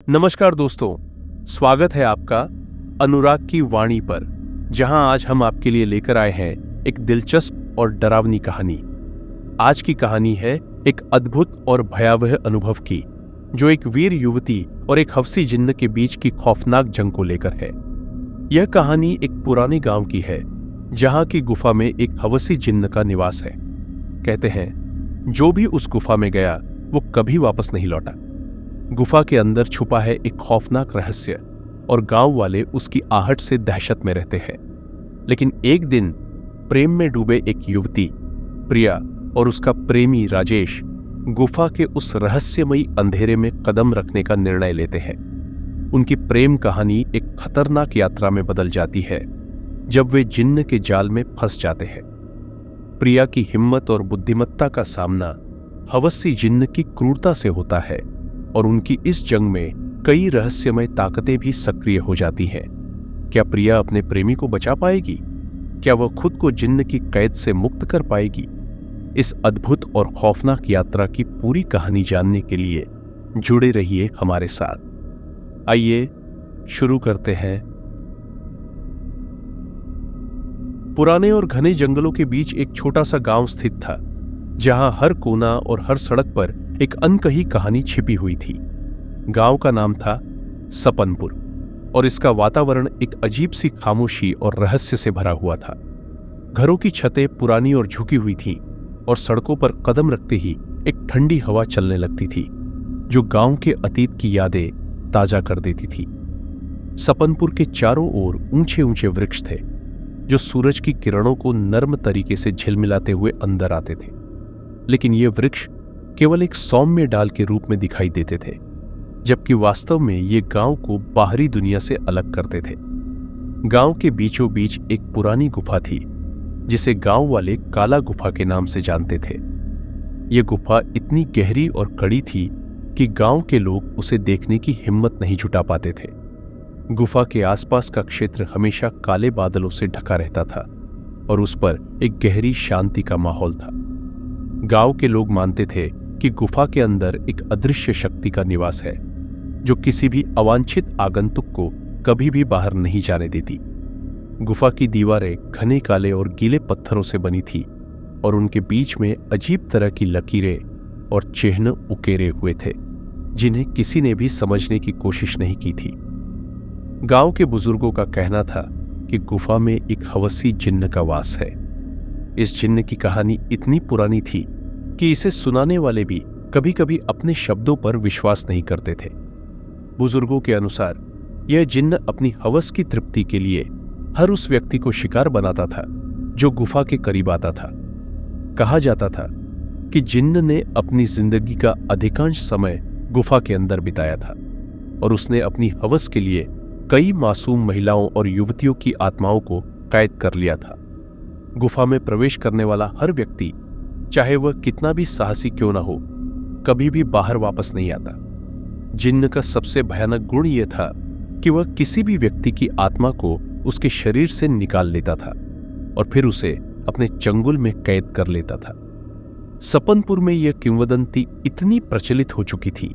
नमस्कार दोस्तों, स्वागत है आपका अनुराग की वाणी पर, जहां आज हम आपके लिए लेकर आए हैं एक दिलचस्प और डरावनी कहानी। आज की कहानी है एक अद्भुत और भयावह अनुभव की, जो एक वीर युवती और एक हवसी जिन्न के बीच की खौफनाक जंग को लेकर है। यह कहानी एक पुराने गांव की है, जहां की गुफा में एक हवसी जिन्न का निवास है। कहते हैं, जो भी उस गुफा में गया वो कभी वापस नहीं लौटा। गुफा के अंदर छुपा है एक खौफनाक रहस्य और गांव वाले उसकी आहट से दहशत में रहते हैं। लेकिन एक दिन प्रेम में डूबे एक युवती प्रिया और उसका प्रेमी राजेश गुफा के उस रहस्यमयी अंधेरे में कदम रखने का निर्णय लेते हैं। उनकी प्रेम कहानी एक खतरनाक यात्रा में बदल जाती है जब वे जिन्न के जाल में फंस जाते हैं। प्रिया की हिम्मत और बुद्धिमत्ता का सामना हवसी जिन्न की क्रूरता से होता है और उनकी इस जंग में कई रहस्यमय ताकतें भी सक्रिय हो जाती हैं। क्या प्रिया अपने प्रेमी को बचा पाएगी? क्या वह खुद को जिन्न की कैद से मुक्त कर पाएगी? इस अद्भुत और खौफनाक यात्रा की पूरी कहानी जानने के लिए जुड़े रहिए हमारे साथ। आइए शुरू करते हैं। पुराने और घने जंगलों के बीच एक छोटा सा गांव स्थित था, जहां हर कोना और हर सड़क पर एक अनकही कहानी छिपी हुई थी। गांव का नाम था सपनपुर और इसका वातावरण एक अजीब सी खामोशी और रहस्य से भरा हुआ था। घरों की छतें पुरानी और झुकी हुई थीं और सड़कों पर कदम रखते ही एक ठंडी हवा चलने लगती थी, जो गांव के अतीत की यादें ताजा कर देती थी। सपनपुर के चारों ओर ऊंचे ऊंचे वृक्ष थे, जो सूरज की किरणों को नर्म तरीके से झिलमिलाते हुए अंदर आते थे। लेकिन ये वृक्ष केवल एक सौम्य डाल के रूप में दिखाई देते थे, जबकि वास्तव में ये गांव को बाहरी दुनिया से अलग करते थे। गांव के बीचों बीच एक पुरानी गुफा थी, जिसे गांव वाले काला गुफा के नाम से जानते थे। ये गुफा इतनी गहरी और कड़ी थी कि गांव के लोग उसे देखने की हिम्मत नहीं जुटा पाते थे। गुफा के आसपास का क्षेत्र हमेशा काले बादलों से ढका रहता था और उस पर एक गहरी शांति का माहौल था। गांव के लोग मानते थे कि गुफा के अंदर एक अदृश्य शक्ति का निवास है, जो किसी भी अवांछित आगंतुक को कभी भी बाहर नहीं जाने देती। गुफा की दीवारें घने काले और गीले पत्थरों से बनी थी और उनके बीच में अजीब तरह की लकीरें और चिन्ह उकेरे हुए थे, जिन्हें किसी ने भी समझने की कोशिश नहीं की थी। गांव के बुजुर्गों का कहना था कि गुफा में एक हवसी जिन्न का वास है। इस जिन्न की कहानी इतनी पुरानी थी कि इसे सुनाने वाले भी कभी कभी अपने शब्दों पर विश्वास नहीं करते थे। बुजुर्गों के अनुसार यह जिन्न अपनी हवस की तृप्ति के लिए हर उस व्यक्ति को शिकार बनाता था जो गुफा के करीब आता था। कहा जाता था कि जिन्न ने अपनी जिंदगी का अधिकांश समय गुफा के अंदर बिताया था और उसने अपनी हवस के लिए कई मासूम महिलाओं और युवतियों की आत्माओं को कैद कर लिया था। गुफा में प्रवेश करने वाला हर व्यक्ति, चाहे वह कितना भी साहसी क्यों ना हो, कभी भी बाहर वापस नहीं आता। जिन्न का सबसे भयानक गुण यह था कि वह किसी भी व्यक्ति की आत्मा को उसके शरीर से निकाल लेता था और फिर उसे अपने चंगुल में कैद कर लेता था। सपनपुर में यह किंवदंती इतनी प्रचलित हो चुकी थी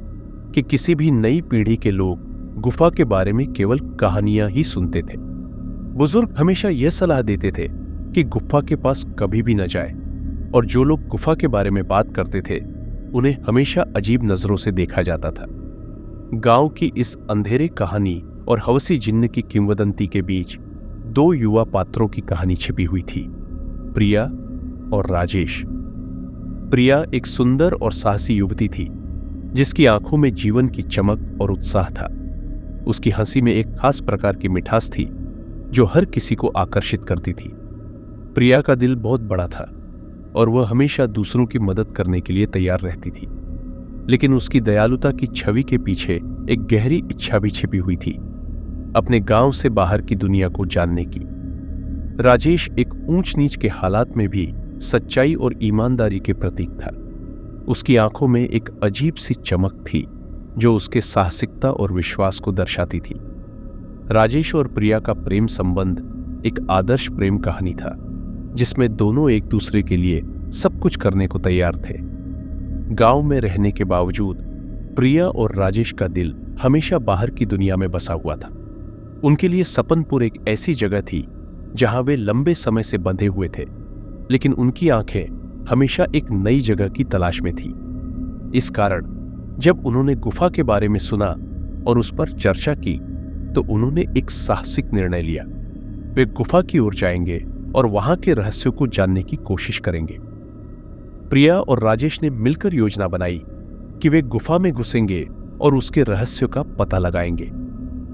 कि किसी भी नई पीढ़ी के लोग गुफा के बारे में केवल कहानियां ही सुनते थे। बुजुर्ग हमेशा यह सलाह देते थे कि गुफा के पास कभी भी न जाए, और जो लोग गुफा के बारे में बात करते थे उन्हें हमेशा अजीब नजरों से देखा जाता था। गांव की इस अंधेरे कहानी और हवसी जिन्न की किंवदंती के बीच दो युवा पात्रों की कहानी छिपी हुई थी, प्रिया और राजेश। प्रिया एक सुंदर और साहसी युवती थी, जिसकी आंखों में जीवन की चमक और उत्साह था। उसकी हंसी में एक खास प्रकार की मिठास थी जो हर किसी को आकर्षित करती थी। प्रिया का दिल बहुत बड़ा था और वह हमेशा दूसरों की मदद करने के लिए तैयार रहती थी, लेकिन उसकी दयालुता की छवि के पीछे एक गहरी इच्छा भी छिपी हुई थी, अपने गांव से बाहर की दुनिया को जानने की। राजेश एक ऊंच नीच के हालात में भी सच्चाई और ईमानदारी के प्रतीक था। उसकी आंखों में एक अजीब सी चमक थी जो उसके साहसिकता और विश्वास को दर्शाती थी। राजेश और प्रिया का प्रेम संबंध एक आदर्श प्रेम कहानी था, जिसमें दोनों एक दूसरे के लिए सब कुछ करने को तैयार थे। गांव में रहने के बावजूद प्रिया और राजेश का दिल हमेशा बाहर की दुनिया में बसा हुआ था। उनके लिए सपनपुर एक ऐसी जगह थी जहां वे लंबे समय से बंधे हुए थे, लेकिन उनकी आंखें हमेशा एक नई जगह की तलाश में थी। इस कारण जब उन्होंने गुफा के बारे में सुना और उस पर चर्चा की तो उन्होंने एक साहसिक निर्णय लिया। वे गुफा की ओर जाएंगे और वहां के रहस्यों को जानने की कोशिश करेंगे। प्रिया और राजेश ने मिलकर योजना बनाई कि वे गुफा में घुसेंगे और उसके रहस्यों का पता लगाएंगे।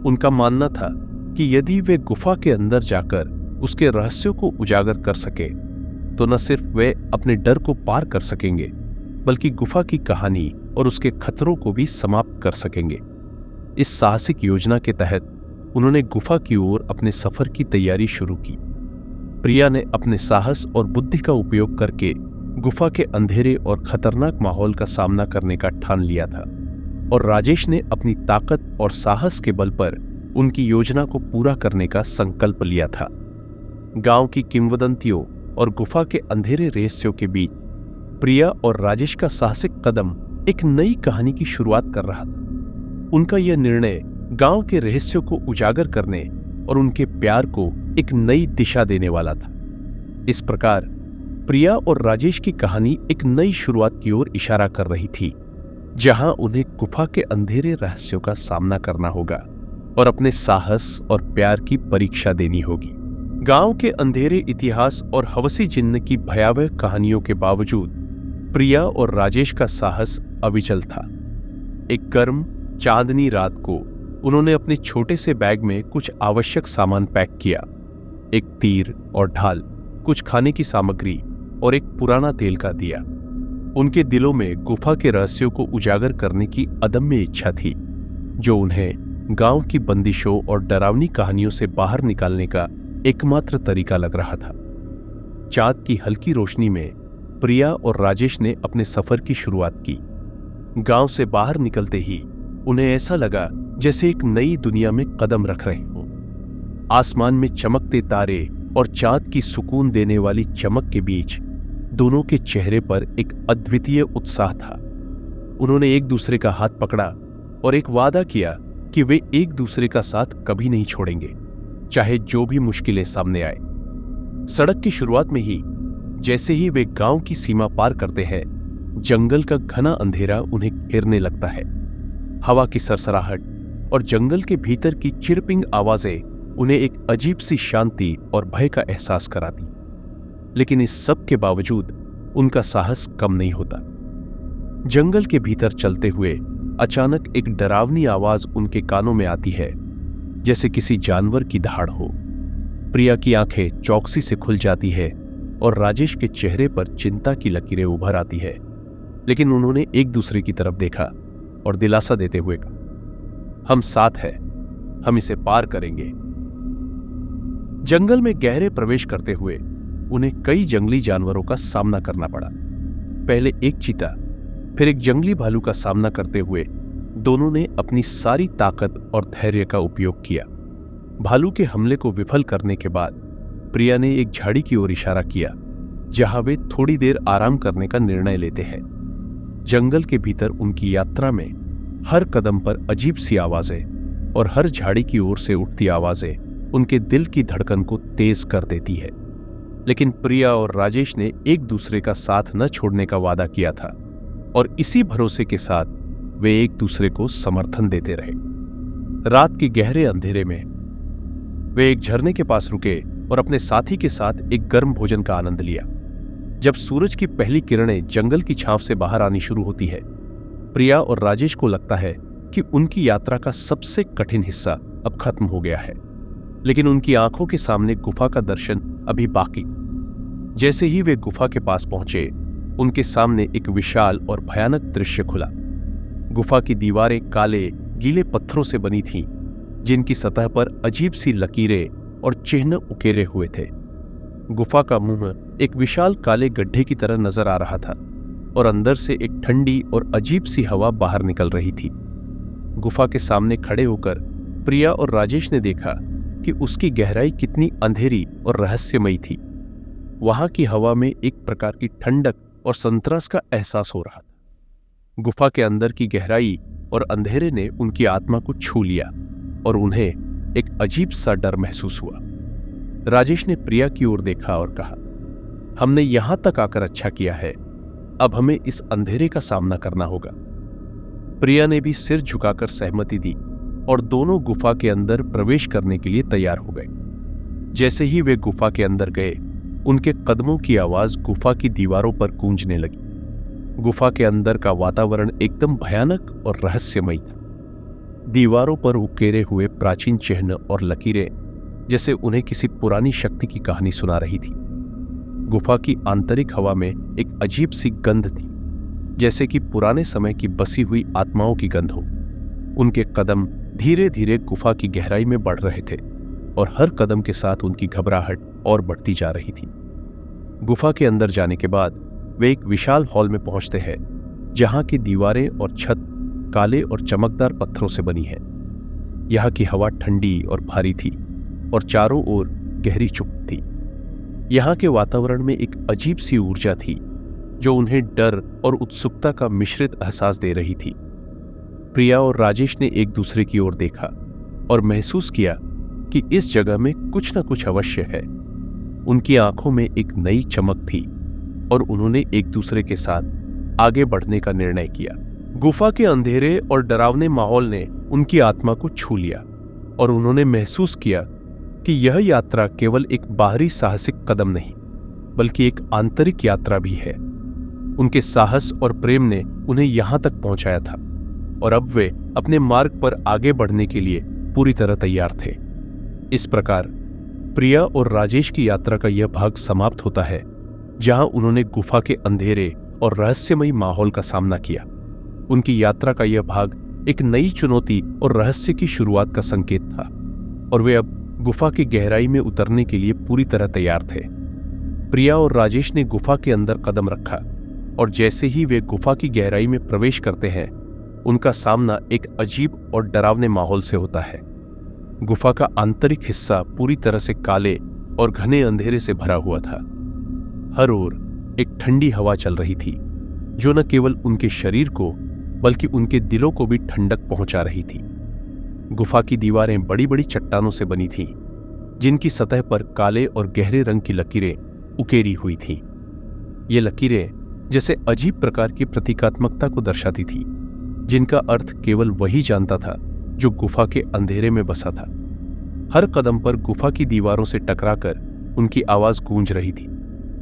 उनका मानना था कि यदि वे गुफा के अंदर जाकर उसके रहस्यों को उजागर कर सके तो न सिर्फ वे अपने डर को पार कर सकेंगे, बल्कि गुफा की कहानी और उसके खतरों को भी समाप्त कर सकेंगे। इस साहसिक योजना के तहत उन्होंने गुफा की ओर अपने सफर की तैयारी शुरू की। प्रिया ने अपने साहस और बुद्धि का उपयोग करके गुफा के अंधेरे और खतरनाक माहौल का सामना करने का ठान लिया था, और राजेश ने अपनी ताकत और साहस के बल पर उनकी योजना को पूरा करने का संकल्प लिया था। गांव की किंवदंतियों और गुफा के अंधेरे रहस्यों के बीच प्रिया और राजेश का साहसिक कदम एक नई कहानी की शुरुआत कर रहा था। उनका यह निर्णय गांव के रहस्यों को उजागर करने और उनके प्यार को एक नई दिशा देने वाला था। इस प्रकार प्रिया और राजेश की कहानी एक नई शुरुआत की ओर इशारा कर रही थी, जहां उन्हें गुफा के अंधेरे रहस्यों का सामना करना होगा और अपने साहस और प्यार की परीक्षा देनी होगी। गांव के अंधेरे इतिहास और हवसी जिन्न की भयावह कहानियों के बावजूद प्रिया और राजेश का साहस अविचल था। एक गर्म चांदनी रात को उन्होंने अपने छोटे से बैग में कुछ आवश्यक सामान पैक किया। एक तीर और ढाल, कुछ खाने की सामग्री और एक पुराना तेल का दिया। उनके दिलों में गुफा के रहस्यों को उजागर करने की अदम्य इच्छा थी, जो उन्हें गांव की बंदिशों और डरावनी कहानियों से बाहर निकालने का एकमात्र तरीका लग रहा था। चांद की हल्की रोशनी में प्रिया और राजेश ने अपने सफर की शुरुआत की। गांव से बाहर निकलते ही उन्हें ऐसा लगा जैसे एक नई दुनिया में कदम रख रहे हों। आसमान में चमकते तारे और चांद की सुकून देने वाली चमक के बीच दोनों के चेहरे पर एक अद्वितीय उत्साह था। उन्होंने एक दूसरे का हाथ पकड़ा और एक वादा किया कि वे एक दूसरे का साथ कभी नहीं छोड़ेंगे, चाहे जो भी मुश्किलें सामने आए। सड़क की शुरुआत में ही जैसे ही वे गांव की सीमा पार करते हैं, जंगल का घना अंधेरा उन्हें घेरने लगता है। हवा की सरसराहट और जंगल के भीतर की चिरपिंग आवाजें उन्हें एक अजीब सी शांति और भय का एहसास कराती। लेकिन इस सब के बावजूद उनका साहस कम नहीं होता। जंगल के भीतर चलते हुए अचानक एक डरावनी आवाज उनके कानों में आती है, जैसे किसी जानवर की दहाड़ हो। प्रिया की आंखें चौकसी से खुल जाती है और राजेश के चेहरे पर चिंता की लकीरें उभर आती है, लेकिन उन्होंने एक दूसरे की तरफ देखा और दिलासा देते हुए कहा, हम साथ हैं, हम इसे पार करेंगे। जंगल में गहरे प्रवेश करते हुए उन्हें कई जंगली जानवरों का सामना करना पड़ा। पहले एक चीता, फिर एक जंगली भालू का सामना करते हुए दोनों ने अपनी सारी ताकत और धैर्य का उपयोग किया। भालू के हमले को विफल करने के बाद प्रिया ने एक झाड़ी की ओर इशारा किया, जहां वे थोड़ी देर आराम करने का निर्णय लेते हैं। जंगल के भीतर उनकी यात्रा में हर कदम पर अजीब सी आवाजें और हर झाड़ी की ओर से उठती आवाजें उनके दिल की धड़कन को तेज कर देती है। लेकिन प्रिया और राजेश ने एक दूसरे का साथ न छोड़ने का वादा किया था, और इसी भरोसे के साथ वे एक दूसरे को समर्थन देते रहे। रात के गहरे अंधेरे में वे एक झरने के पास रुके और अपने साथी के साथ एक गर्म भोजन का आनंद लिया। जब सूरज की पहली किरणें जंगल की छांव से बाहर आनी शुरू होती है, प्रिया और राजेश को लगता है कि उनकी यात्रा का सबसे कठिन हिस्सा अब खत्म हो गया है। लेकिन उनकी आंखों के सामने गुफा का दर्शन अभी बाकी। जैसे ही वे गुफा के पास पहुंचे, उनके सामने एक विशाल और भयानक दृश्य खुला। गुफा की दीवारें काले गीले पत्थरों से बनी थीं, जिनकी सतह पर अजीब सी लकीरें और चिन्ह उकेरे हुए थे। गुफा का मुंह एक विशाल काले गड्ढे की तरह नजर आ रहा था और अंदर से एक ठंडी और अजीब सी हवा बाहर निकल रही थी। गुफा के सामने खड़े होकर प्रिया और राजेश ने देखा कि उसकी गहराई कितनी अंधेरी और रहस्यमयी थी। वहां की हवा में एक प्रकार की ठंडक और संतरास का एहसास हो रहा था। गुफा के अंदर की गहराई और अंधेरे ने उनकी आत्मा को छू लिया और उन्हें एक अजीब सा डर महसूस हुआ। राजेश ने प्रिया की ओर देखा और कहा, हमने यहां तक आकर अच्छा किया है, अब हमें इस अंधेरे का सामना करना होगा। प्रिया ने भी सिर झुकाकर सहमति दी और दोनों गुफा के अंदर प्रवेश करने के लिए तैयार हो गए। जैसे ही वे गुफा के अंदर गए, उनके कदमों की आवाज गुफा की दीवारों पर गूंजने लगी। गुफा के अंदर का वातावरण एकदम भयानक और रहस्यमयी था। दीवारों पर उकेरे हुए प्राचीन चिन्ह और लकीरें जैसे उन्हें किसी पुरानी शक्ति की कहानी सुना रही थी। गुफा की आंतरिक हवा में एक अजीब सी गंध थी, जैसे कि पुराने समय की बसी हुई आत्माओं की गंध हो। उनके कदम धीरे धीरे गुफा की गहराई में बढ़ रहे थे और हर कदम के साथ उनकी घबराहट और बढ़ती जा रही थी। गुफा के अंदर जाने के बाद वे एक विशाल हॉल में पहुंचते हैं, जहां की दीवारें और छत काले और चमकदार पत्थरों से बनी है। यहाँ की हवा ठंडी और भारी थी और चारों ओर गहरी चुप थी। यहाँ के वातावरण में एक अजीब सी ऊर्जा थी जो उन्हें डर और उत्सुकता का मिश्रित एहसास दे रही थी। प्रिया और राजेश ने एक दूसरे की ओर देखा और महसूस किया कि इस जगह में कुछ न कुछ अवश्य है। उनकी आंखों में एक नई चमक थी और उन्होंने एक दूसरे के साथ आगे बढ़ने का निर्णय किया। गुफा के अंधेरे और डरावने माहौल ने उनकी आत्मा को छू लिया और उन्होंने महसूस किया कि यह यात्रा केवल एक बाहरी साहसिक कदम नहीं, बल्कि एक आंतरिक यात्रा भी है। उनके साहस और प्रेम ने उन्हें यहां तक पहुंचाया था और अब वे अपने मार्ग पर आगे बढ़ने के लिए पूरी तरह तैयार थे। इस प्रकार प्रिया और राजेश की यात्रा का यह भाग समाप्त होता है, जहां उन्होंने गुफा के अंधेरे और रहस्यमयी माहौल का सामना किया। उनकी यात्रा का यह भाग एक नई चुनौती और रहस्य की शुरुआत का संकेत था और वे अब गुफा की गहराई में उतरने के लिए पूरी तरह तैयार थे। प्रिया और राजेश ने गुफा के अंदर कदम रखा और जैसे ही वे गुफा की गहराई में प्रवेश करते हैं, उनका सामना एक अजीब और डरावने माहौल से होता है। गुफा का आंतरिक हिस्सा पूरी तरह से काले और घने अंधेरे से भरा हुआ था। हर ओर एक ठंडी हवा चल रही थी, जो न केवल उनके शरीर को बल्कि उनके दिलों को भी ठंडक पहुंचा रही थी। गुफा की दीवारें बड़ी बड़ी चट्टानों से बनी थीं, जिनकी सतह पर काले और गहरे रंग की लकीरें उकेरी हुई थीं। ये लकीरें जैसे अजीब प्रकार की प्रतीकात्मकता को दर्शाती थी, जिनका अर्थ केवल वही जानता था जो गुफा के अंधेरे में बसा था। हर कदम पर गुफा की दीवारों से टकराकर उनकी आवाज गूंज रही थी,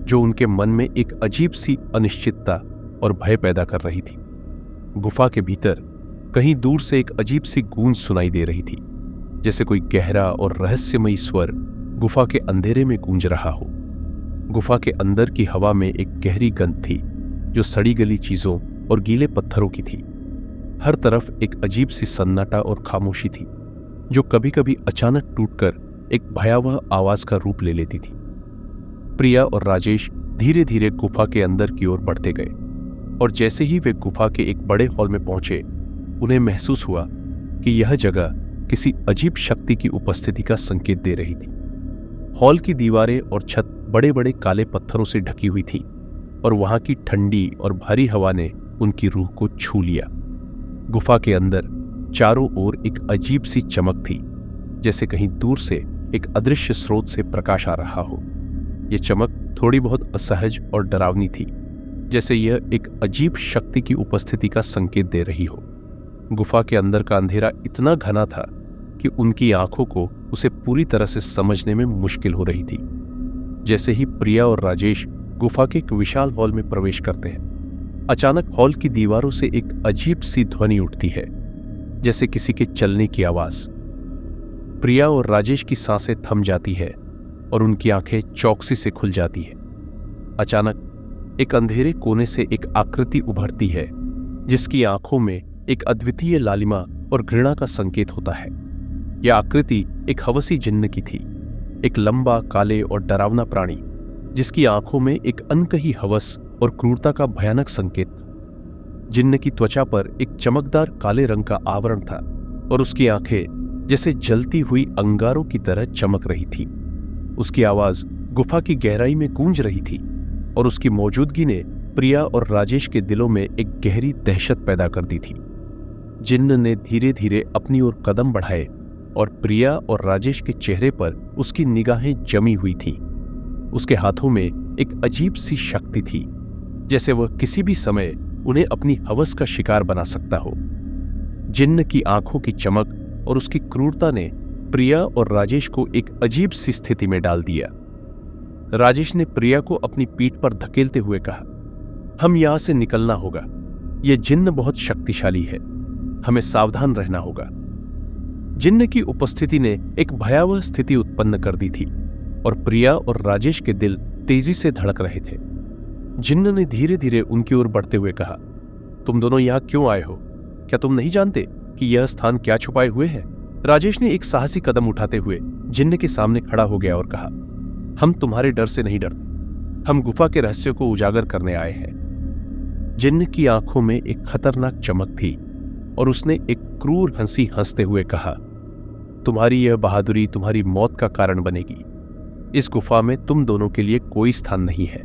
जो उनके मन में एक अजीब सी अनिश्चितता और भय पैदा कर रही थी। गुफा के भीतर कहीं दूर से एक अजीब सी गूंज सुनाई दे रही थी, जैसे कोई गहरा और रहस्यमयी स्वर गुफा के अंधेरे में गूंज रहा हो। गुफा के अंदर की हवा में एक गहरी गंध थी, जो सड़ी गली चीजों और गीले पत्थरों की थी। हर तरफ एक अजीब सी सन्नाटा और खामोशी थी, जो कभी कभी अचानक टूटकर एक भयावह आवाज का रूप ले लेती थी। प्रिया और राजेश धीरे धीरे गुफा के अंदर की ओर बढ़ते गए और जैसे ही वे गुफा के एक बड़े हॉल में पहुंचे, उन्हें महसूस हुआ कि यह जगह किसी अजीब शक्ति की उपस्थिति का संकेत दे रही थी। हॉल की दीवारें और छत बड़े बड़े काले पत्थरों से ढकी हुई थी और वहां की ठंडी और भारी हवा ने उनकी रूह को छू लिया। गुफा के अंदर चारों ओर एक अजीब सी चमक थी, जैसे कहीं दूर से एक अदृश्य स्रोत से प्रकाश आ रहा हो। यह चमक थोड़ी बहुत असहज और डरावनी थी, जैसे यह एक अजीब शक्ति की उपस्थिति का संकेत दे रही हो। गुफा के अंदर का अंधेरा इतना घना था कि उनकी आंखों को उसे पूरी तरह से समझने में मुश्किल हो रही थी। जैसे ही प्रिया और राजेश गुफा के एक विशाल हॉल में प्रवेश करते हैं, अचानक हॉल की दीवारों से एक अजीब सी ध्वनि उठती है, जैसे किसी के चलने की आवाज। प्रिया और राजेश की सांसें थम जाती है और उनकी आंखें चौकसी से खुल जाती है। अचानक एक अंधेरे कोने से एक आकृति उभरती है, जिसकी आंखों में एक अद्वितीय लालिमा और घृणा का संकेत होता है। यह आकृति एक हवसी जिन्न की थी, एक लंबा, काले और डरावना प्राणी, जिसकी आंखों में एक अनकही हवस और क्रूरता का भयानक संकेत था। जिन्न की त्वचा पर एक चमकदार काले रंग का आवरण था और उसकी आंखें जैसे जलती हुई अंगारों की तरह चमक रही थी। उसकी आवाज गुफा की गहराई में गूंज रही थी और उसकी मौजूदगी ने प्रिया और राजेश के दिलों में एक गहरी दहशत पैदा कर दी थी। जिन्न ने धीरे धीरे अपनी ओर कदम बढ़ाए और प्रिया और राजेश के चेहरे पर उसकी निगाहें जमी हुई थीं। उसके हाथों में एक अजीब सी शक्ति थी, जैसे वह किसी भी समय उन्हें अपनी हवस का शिकार बना सकता हो। जिन्न की आंखों की चमक और उसकी क्रूरता ने प्रिया और राजेश को एक अजीब सी स्थिति में डाल दिया। राजेश ने प्रिया को अपनी पीठ पर धकेलते हुए कहा, हम यहां से निकलना होगा। यह जिन्न बहुत शक्तिशाली है, हमें सावधान रहना होगा। जिन्न की उपस्थिति ने एक भयावह स्थिति उत्पन्न कर दी थी और प्रिया और राजेश के दिल तेजी से धड़क रहे थे। जिन्न ने धीरे धीरे उनकी ओर बढ़ते हुए कहा, तुम दोनों यहां क्यों आए हो? क्या तुम नहीं जानते कि यह स्थान क्या छुपाए हुए है? राजेश ने एक साहसी कदम उठाते हुए जिन्न के सामने खड़ा हो गया और कहा, हम तुम्हारे डर से नहीं डरते, हम गुफा के रहस्यों को उजागर करने आए हैं। जिन्न की आंखों में एक खतरनाक चमक थी और उसने एक क्रूर हंसी हंसते हुए कहा, तुम्हारी यह बहादुरी तुम्हारी मौत का कारण बनेगी। इस गुफा में तुम दोनों के लिए कोई स्थान नहीं है।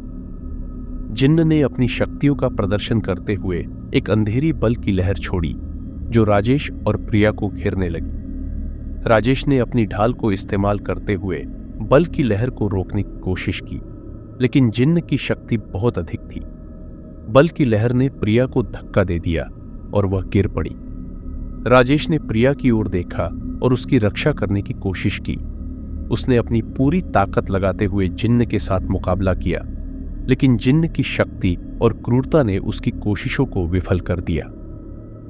जिन्न ने अपनी शक्तियों का प्रदर्शन करते हुए एक अंधेरी बल की लहर छोड़ी जो राजेश और प्रिया को घेरने लगी। राजेश ने अपनी ढाल को इस्तेमाल करते हुए बल की लहर को रोकने की कोशिश की, लेकिन जिन्न की शक्ति बहुत अधिक थी। बल की लहर ने प्रिया को धक्का दे दिया और वह गिर पड़ी। राजेश ने प्रिया की ओर देखा और उसकी रक्षा करने की कोशिश की। उसने अपनी पूरी ताकत लगाते हुए जिन्न के साथ मुकाबला किया, लेकिन जिन्न की शक्ति और क्रूरता ने उसकी कोशिशों को विफल कर दिया।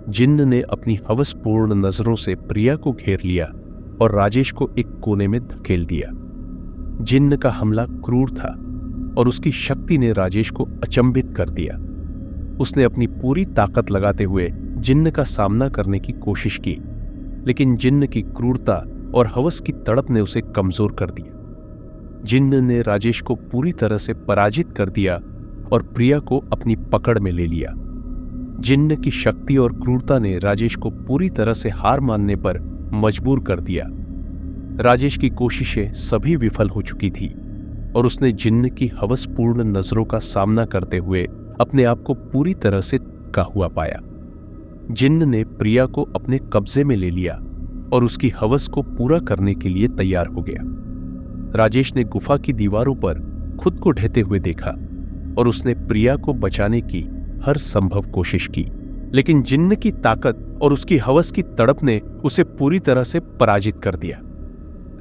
जिन्न ने अपनी हवसपूर्ण नजरों से प्रिया को घेर लिया और राजेश को एक कोने में धकेल दिया। जिन्न का हमला क्रूर था और उसकी शक्ति ने राजेश को अचंभित कर दिया। उसने अपनी पूरी ताकत लगाते हुए जिन्न का सामना करने की कोशिश की, लेकिन जिन्न की क्रूरता और हवस की तड़प ने उसे कमजोर कर दिया। जिन्न ने राजेश को पूरी तरह से पराजित कर दिया और प्रिया को अपनी पकड़ में ले लिया। जिन्न की शक्ति और क्रूरता ने राजेश को पूरी तरह से हार मानने पर मजबूर कर दिया। राजेश की कोशिशें सभी विफल हो चुकी थी और उसने जिन्न की हवसपूर्ण नजरों का सामना करते हुए अपने आप को पूरी तरह से थका हुआ पाया। जिन्न ने प्रिया को अपने कब्जे में ले लिया और उसकी हवस को पूरा करने के लिए तैयार हो गया। राजेश ने गुफा की दीवारों पर खुद को ढहते हुए देखा और उसने प्रिया को बचाने की हर संभव कोशिश की, लेकिन जिन्न की ताकत और उसकी हवस की तड़प ने उसे पूरी तरह से पराजित कर दिया।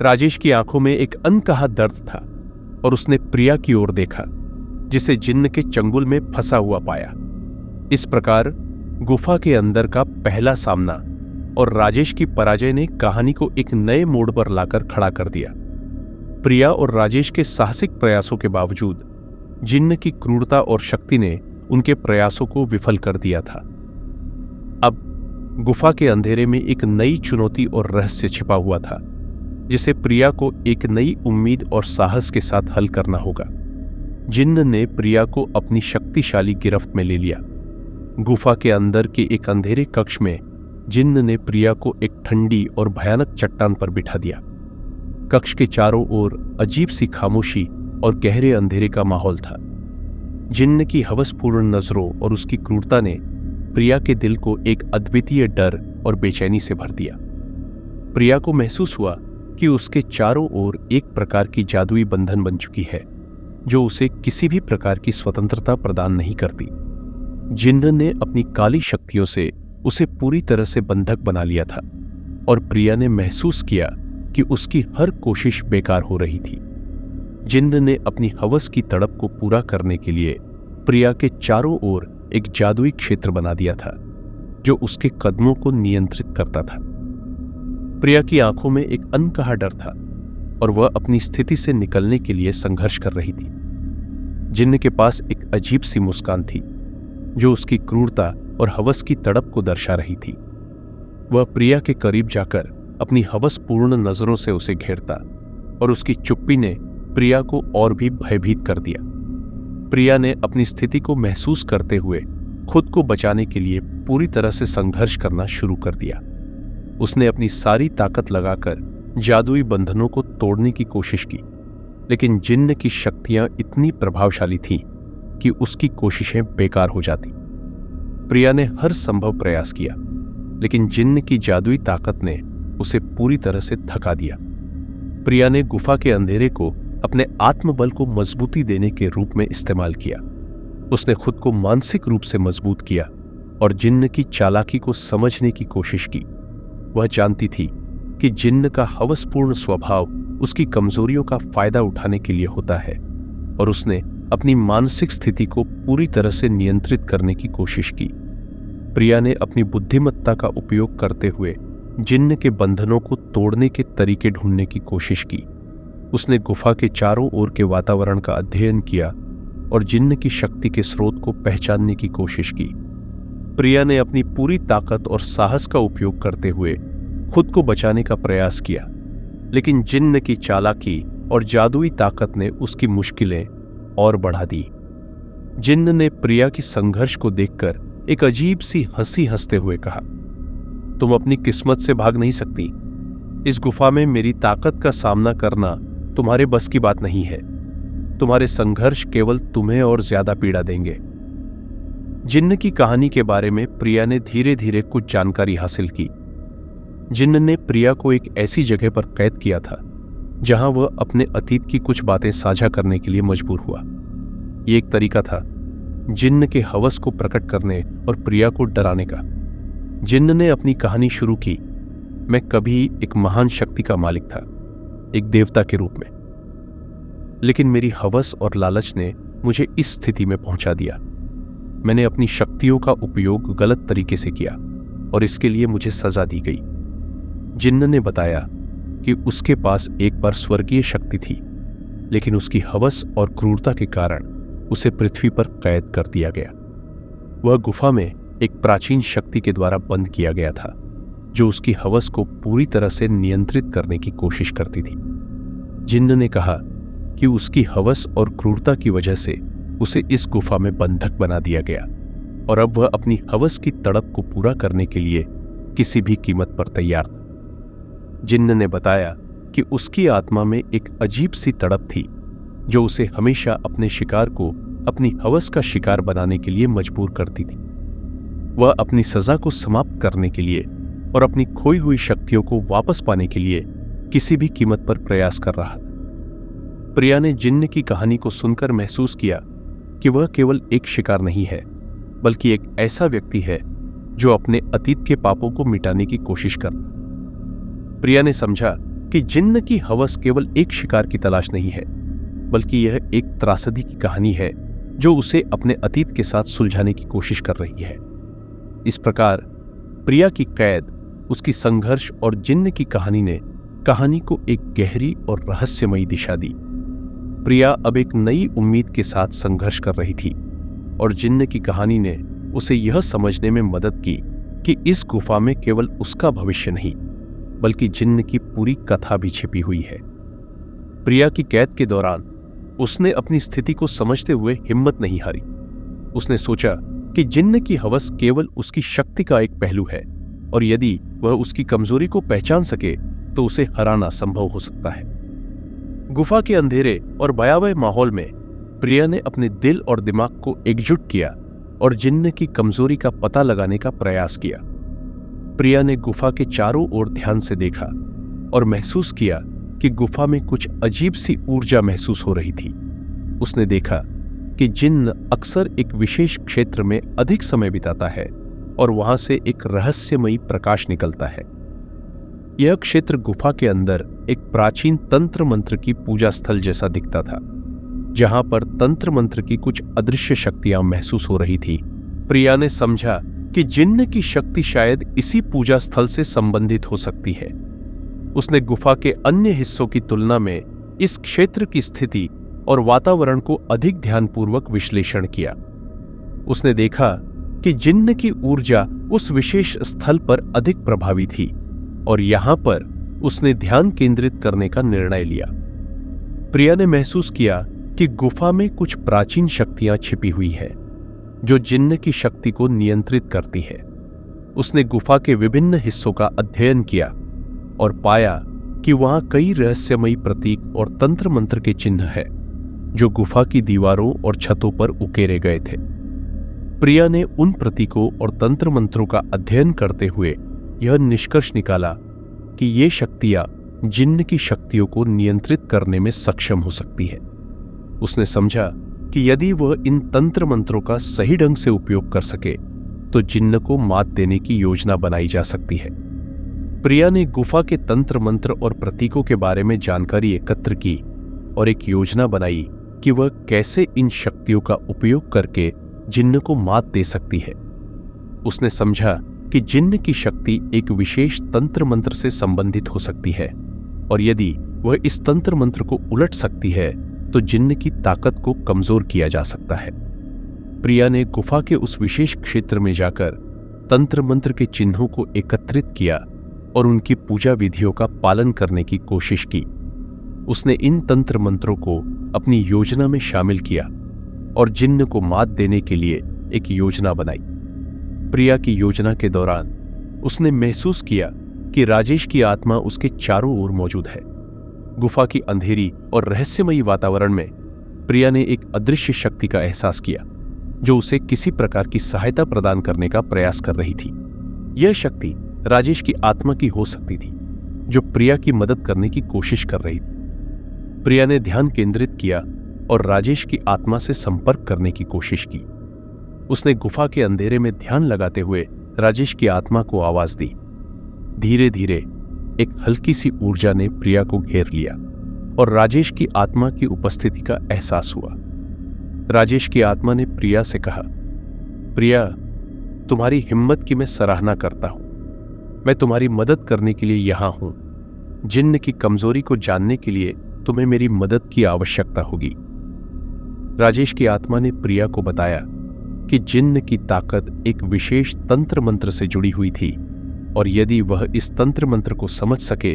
राजेश की आंखों में एक अनकहा दर्द था और उसने प्रिया की ओर देखा, जिसे जिन्न के चंगुल में फंसा हुआ पाया। इस प्रकार गुफा के अंदर का पहला सामना और राजेश की पराजय ने कहानी को एक नए मोड़ पर लाकर खड़ा कर दिया। प्रिया और राजेश के साहसिक प्रयासों के बावजूद जिन्न की क्रूरता और शक्ति ने उनके प्रयासों को विफल कर दिया था। अब गुफा के अंधेरे में एक नई चुनौती और रहस्य छिपा हुआ था, जिसे प्रिया को एक नई उम्मीद और साहस के साथ हल करना होगा। जिन्न ने प्रिया को अपनी शक्तिशाली गिरफ्त में ले लिया। गुफा के अंदर के एक अंधेरे कक्ष में जिन्न ने प्रिया को एक ठंडी और भयानक चट्टान पर बिठा दिया। कक्ष के चारों ओर अजीब सी खामोशी और गहरे अंधेरे का माहौल था। जिन्न की हवसपूर्ण नजरों और उसकी क्रूरता ने प्रिया के दिल को एक अद्वितीय डर और बेचैनी से भर दिया। प्रिया को महसूस हुआ कि उसके चारों ओर एक प्रकार की जादुई बंधन बन चुकी है, जो उसे किसी भी प्रकार की स्वतंत्रता प्रदान नहीं करती। जिन्न ने अपनी काली शक्तियों से उसे पूरी तरह से बंधक बना लिया था और प्रिया ने महसूस किया कि उसकी हर कोशिश बेकार हो रही थी। जिन्न ने अपनी हवस की तड़प को पूरा करने के लिए प्रिया के चारों ओर एक जादुई क्षेत्र बना दिया था, जो उसके कदमों को नियंत्रित करता था। प्रिया की आंखों में एक अनकहा डर था और वह अपनी स्थिति से निकलने के लिए संघर्ष कर रही थी। जिन्न के पास एक अजीब सी मुस्कान थी, जो उसकी क्रूरता और हवस की तड़प को दर्शा रही थी। वह प्रिया के करीब जाकर अपनी हवसपूर्ण नजरों से उसे घेरता और उसकी चुप्पी ने प्रिया को और भी भयभीत कर दिया। प्रिया ने अपनी स्थिति को महसूस करते हुए खुद को बचाने के लिए पूरी तरह से संघर्ष करना शुरू कर दिया। उसने अपनी सारी ताकत लगाकर जादुई बंधनों को तोड़ने की कोशिश की, लेकिन जिन्न की शक्तियां इतनी प्रभावशाली थीं कि उसकी कोशिशें बेकार हो जाती। प्रिया ने हर संभव प्रयास किया, लेकिन जिन्न की जादुई ताकत ने उसे पूरी तरह से थका दिया। प्रिया ने गुफा के अंधेरे को अपने आत्मबल को मजबूती देने के रूप में इस्तेमाल किया। उसने खुद को मानसिक रूप से मजबूत किया और जिन्न की चालाकी को समझने की कोशिश की। वह जानती थी कि जिन्न का हवसपूर्ण स्वभाव उसकी कमजोरियों का फायदा उठाने के लिए होता है और उसने अपनी मानसिक स्थिति को पूरी तरह से नियंत्रित करने की कोशिश की। प्रिया ने अपनी बुद्धिमत्ता का उपयोग करते हुए जिन्न के बंधनों को तोड़ने के तरीके ढूंढने की कोशिश की। उसने गुफा के चारों ओर के वातावरण का अध्ययन किया और जिन्न की शक्ति के स्रोत को पहचानने की कोशिश की। प्रिया ने अपनी पूरी ताकत और साहस का उपयोग करते हुए खुद को बचाने का प्रयास किया, लेकिन जिन्न की चालाकी और जादुई ताकत ने उसकी मुश्किलें और बढ़ा दी। जिन्न ने प्रिया की संघर्ष को देखकर एक अजीब सी हंसी हंसते हुए कहा, तुम अपनी किस्मत से भाग नहीं सकती। इस गुफा में मेरी ताकत का सामना करना तुम्हारे बस की बात नहीं है। तुम्हारे संघर्ष केवल तुम्हें और ज्यादा पीड़ा देंगे। जिन्न की कहानी के बारे में प्रिया ने धीरे धीरे कुछ जानकारी हासिल की। जिन्न ने प्रिया को एक ऐसी जगह पर कैद किया था जहां वह अपने अतीत की कुछ बातें साझा करने के लिए मजबूर हुआ। ये एक तरीका था जिन्न के हवस को प्रकट करने और प्रिया को डराने का। जिन्न ने अपनी कहानी शुरू की, मैं कभी एक महान शक्ति का मालिक था, एक देवता के रूप में, लेकिन मेरी हवस और लालच ने मुझे इस स्थिति में पहुंचा दिया। मैंने अपनी शक्तियों का उपयोग गलत तरीके से किया और इसके लिए मुझे सजा दी गई। जिन्न ने बताया कि उसके पास एक बार स्वर्गीय शक्ति थी, लेकिन उसकी हवस और क्रूरता के कारण उसे पृथ्वी पर कैद कर दिया गया। वह गुफा में एक प्राचीन शक्ति के द्वारा बंद किया गया था, जो उसकी हवस को पूरी तरह से नियंत्रित करने की कोशिश करती थी। जिन्न ने कहा कि उसकी हवस और क्रूरता की वजह से उसे इस गुफा में बंधक बना दिया गया और अब वह अपनी हवस की तड़प को पूरा करने के लिए किसी भी कीमत पर तैयार था। जिन्न ने बताया कि उसकी आत्मा में एक अजीब सी तड़प थी जो उसे हमेशा अपने शिकार को अपनी हवस का शिकार बनाने के लिए मजबूर करती थी। वह अपनी सजा को समाप्त करने के लिए और अपनी खोई हुई शक्तियों को वापस पाने के लिए किसी भी कीमत पर प्रयास कर रहा था। प्रिया ने जिन्न की कहानी को सुनकर महसूस किया कि वह केवल एक शिकार नहीं है, बल्कि एक ऐसा व्यक्ति है जो अपने अतीत के पापों को मिटाने की कोशिश कर रहा है। प्रिया ने समझा कि जिन्न की हवस केवल एक शिकार की तलाश नहीं है, बल्कि यह एक त्रासदी की कहानी है जो उसे अपने अतीत के साथ सुलझाने की कोशिश कर रही है। इस प्रकार प्रिया की कैद, उसकी संघर्ष और जिन्न की कहानी ने कहानी को एक गहरी और रहस्यमयी दिशा दी। प्रिया अब एक नई उम्मीद के साथ संघर्ष कर रही थी और जिन्न की कहानी ने उसे यह समझने में मदद की कि इस गुफा में केवल उसका भविष्य नहीं, बल्कि जिन्न की पूरी कथा भी छिपी हुई है। प्रिया की कैद के दौरान उसने अपनी स्थिति को समझते हुए हिम्मत नहीं हारी। उसने सोचा कि जिन्न की हवस केवल उसकी शक्ति का एक पहलू है और यदि वह उसकी कमजोरी को पहचान सके तो उसे हराना संभव हो सकता है। गुफा के अंधेरे और भयावह माहौल में प्रिया ने अपने दिल और दिमाग को एकजुट किया और जिन्न की कमजोरी का पता लगाने का प्रयास किया। प्रिया ने गुफा के चारों ओर ध्यान से देखा और महसूस किया कि गुफा में कुछ अजीब सी ऊर्जा महसूस हो रही थी। उसने देखा कि जिन्न अक्सर एक विशेष क्षेत्र में अधिक समय बिताता है और वहां से एक रहस्यमयी प्रकाश निकलता है। यह क्षेत्र गुफा के अंदर एक प्राचीन तंत्र मंत्र की पूजा स्थल जैसा दिखता था, जहां पर तंत्र मंत्र की कुछ अदृश्य शक्तियां महसूस हो रही थी। प्रिया ने समझा कि जिन्न की शक्ति शायद इसी पूजा स्थल से संबंधित हो सकती है। उसने गुफा के अन्य हिस्सों की तुलना में इस क्षेत्र की स्थिति और वातावरण को अधिक ध्यानपूर्वक विश्लेषण किया। उसने देखा कि जिन्न की ऊर्जा उस विशेष स्थल पर अधिक प्रभावी थी और यहां पर उसने ध्यान केंद्रित करने का निर्णय लिया। प्रिया ने महसूस किया कि गुफा में कुछ प्राचीन शक्तियां छिपी हुई हैं, जो जिन्न की शक्ति को नियंत्रित करती है। उसने गुफा के विभिन्न हिस्सों का अध्ययन किया और पाया कि वहां कई रहस्यमयी प्रतीक और तंत्र मंत्र के चिन्ह हैं, जो गुफा की दीवारों और छतों पर उकेरे गए थे। प्रिया ने उन प्रतीकों और तंत्र मंत्रों का अध्ययन करते हुए यह निष्कर्ष निकाला कि ये शक्तियां जिन्न की शक्तियों को नियंत्रित करने में सक्षम हो सकती है। उसने समझा कि यदि वह इन तंत्र मंत्रों का सही ढंग से उपयोग कर सके तो जिन्न को मात देने की योजना बनाई जा सकती है। प्रिया ने गुफा के तंत्र मंत्र और प्रतीकों के बारे में जानकारी एकत्र की और एक योजना बनाई कि वह कैसे इन शक्तियों का उपयोग करके जिन्न को मात दे सकती है। उसने समझा कि जिन्न की शक्ति एक विशेष तंत्र मंत्र से संबंधित हो सकती है और यदि वह इस तंत्र मंत्र को उलट सकती है तो जिन्न की ताकत को कमजोर किया जा सकता है। प्रिया ने गुफा के उस विशेष क्षेत्र में जाकर तंत्र मंत्र के चिन्हों को एकत्रित किया और उनकी पूजा विधियों का पालन करने की कोशिश की। उसने इन तंत्र मंत्रों को अपनी योजना में शामिल किया और जिन्न को मात देने के लिए एक योजना बनाई। प्रिया की योजना के दौरान उसने महसूस किया कि राजेश की आत्मा उसके चारों ओर मौजूद है। गुफा की अंधेरी और रहस्यमयी वातावरण में प्रिया ने एक अदृश्य शक्ति का एहसास किया जो उसे किसी प्रकार की सहायता प्रदान करने का प्रयास कर रही थी। यह शक्ति राजेश की आत्मा की हो सकती थी जो प्रिया की मदद करने की कोशिश कर रही थी। प्रिया ने ध्यान केंद्रित किया और राजेश की आत्मा से संपर्क करने की कोशिश की। उसने गुफा के अंधेरे में ध्यान लगाते हुए राजेश की आत्मा को आवाज दी। धीरे धीरे एक हल्की सी ऊर्जा ने प्रिया को घेर लिया और राजेश की आत्मा की उपस्थिति का एहसास हुआ। राजेश की आत्मा ने प्रिया से कहा, प्रिया, तुम्हारी हिम्मत की मैं सराहना करता हूं। मैं तुम्हारी मदद करने के लिए यहां हूं। जिन्न की कमजोरी को जानने के लिए तुम्हें मेरी मदद की आवश्यकता होगी। राजेश की आत्मा ने प्रिया को बताया कि जिन्न की ताकत एक विशेष तंत्र मंत्र से जुड़ी हुई थी और यदि वह इस तंत्र मंत्र को समझ सके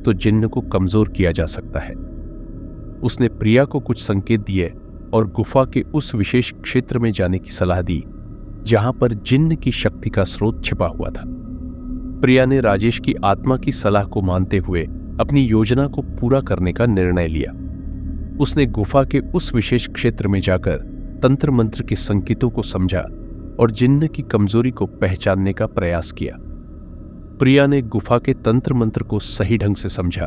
तो जिन्न को कमजोर किया जा सकता है। उसने प्रिया को कुछ संकेत दिए और गुफा के उस विशेष क्षेत्र में जाने की सलाह दी जहां पर जिन्न की शक्ति का स्रोत छिपा हुआ था। प्रिया ने राजेश की आत्मा की सलाह को मानते हुए अपनी योजना को पूरा करने का निर्णय लिया। उसने गुफा के उस विशेष क्षेत्र में जाकर तंत्र मंत्र के संकेतों को समझा और जिन्न की कमजोरी को पहचानने का प्रयास किया। प्रिया ने गुफा के तंत्र मंत्र को सही ढंग से समझा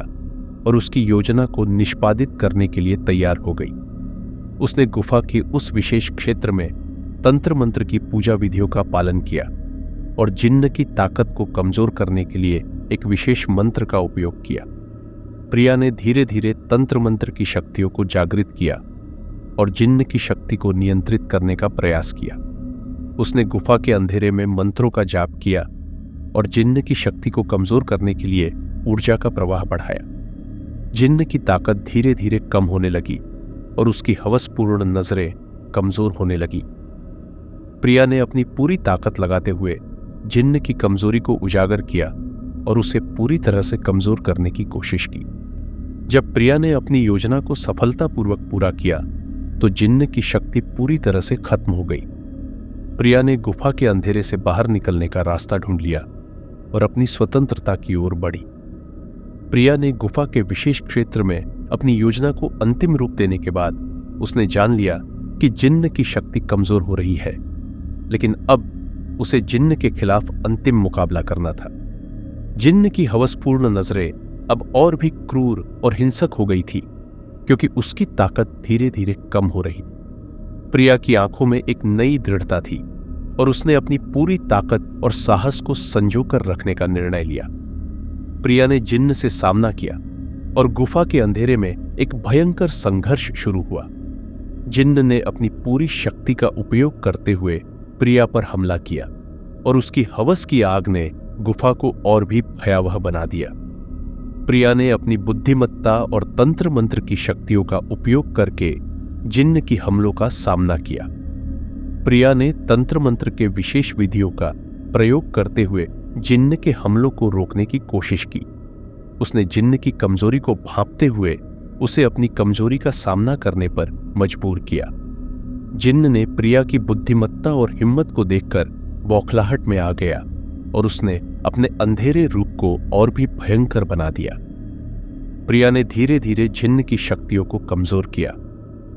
और उसकी योजना को निष्पादित करने के लिए तैयार हो गई। उसने गुफा के उस विशेष क्षेत्र में तंत्र मंत्र की पूजा विधियों का पालन किया और जिन्न की ताकत को कमजोर करने के लिए एक विशेष मंत्र का उपयोग किया। प्रिया ने धीरे धीरे तंत्र मंत्र की शक्तियों को जागृत किया और जिन्न की शक्ति को नियंत्रित करने का प्रयास किया। उसने गुफा के अंधेरे में मंत्रों का जाप किया और जिन्न की शक्ति को कमजोर करने के लिए ऊर्जा का प्रवाह बढ़ाया। जिन्न की ताकत धीरे धीरे कम होने लगी और उसकी हवसपूर्ण नजरें कमजोर होने लगी। प्रिया ने अपनी पूरी ताकत लगाते हुए जिन्न की कमजोरी को उजागर किया और उसे पूरी तरह से कमजोर करने की कोशिश की। जब प्रिया ने अपनी योजना को सफलतापूर्वक पूरा किया तो जिन्न की शक्ति पूरी तरह से खत्म हो गई। प्रिया ने गुफा के अंधेरे से बाहर निकलने का रास्ता ढूंढ लिया और अपनी स्वतंत्रता की ओर बढ़ी। प्रिया ने गुफा के विशेष क्षेत्र में अपनी योजना को अंतिम रूप देने के बाद उसने जान लिया कि जिन्न की शक्ति कमजोर हो रही है, लेकिन अब उसे जिन्न के खिलाफ अंतिम मुकाबला करना था। जिन्न की हवसपूर्ण नजरें अब और भी क्रूर और हिंसक हो गई थी क्योंकि उसकी ताकत धीरे धीरे कम हो रही। प्रिया की आंखों में एक नई दृढ़ता थी और उसने अपनी पूरी ताकत और साहस को संजोकर रखने का निर्णय लिया। प्रिया ने जिन्न से सामना किया और गुफा के अंधेरे में एक भयंकर संघर्ष शुरू हुआ। जिन्न ने अपनी पूरी शक्ति का उपयोग करते हुए प्रिया पर हमला किया और उसकी हवस की आग ने गुफा को और भी भयावह बना दिया। प्रिया ने अपनी बुद्धिमत्ता और तंत्र मंत्र की शक्तियों का उपयोग करके जिन्न की हमलों का सामना किया। प्रिया ने तंत्र मंत्र के विशेष विधियों का प्रयोग करते हुए जिन्न के हमलों को रोकने की कोशिश की। उसने जिन्न की कमजोरी को भांपते हुए उसे अपनी कमजोरी का सामना करने पर मजबूर किया। जिन्न ने प्रिया की बुद्धिमत्ता और हिम्मत को देखकर बौखलाहट में आ गया और उसने अपने अंधेरे रूप को और भी भयंकर बना दिया। प्रिया ने धीरे धीरे जिन्न की शक्तियों को कमजोर किया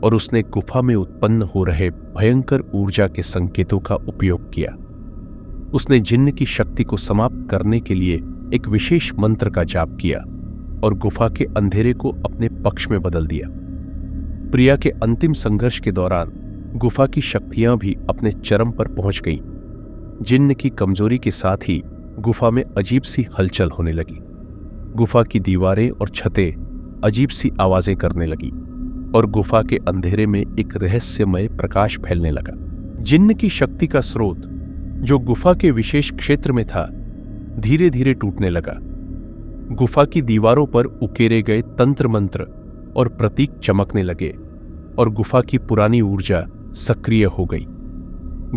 और उसने गुफा में उत्पन्न हो रहे भयंकर ऊर्जा के संकेतों का उपयोग किया। उसने जिन्न की शक्ति को समाप्त करने के लिए एक विशेष मंत्र का जाप किया और गुफा के अंधेरे को अपने पक्ष में बदल दिया। प्रिया के अंतिम संघर्ष के दौरान गुफा की शक्तियां भी अपने चरम पर पहुंच गईं। जिन्न की कमजोरी के साथ ही गुफा में अजीब सी हलचल होने लगी। गुफा की दीवारें और छतें अजीब सी आवाजें करने लगी और गुफा के अंधेरे में एक रहस्यमय प्रकाश फैलने लगा। जिन्न की शक्ति का स्रोत, जो गुफा के विशेष क्षेत्र में था, धीरे धीरे टूटने लगा। गुफा की दीवारों पर उकेरे गए तंत्र मंत्र और प्रतीक चमकने लगे और गुफा की पुरानी ऊर्जा सक्रिय हो गई।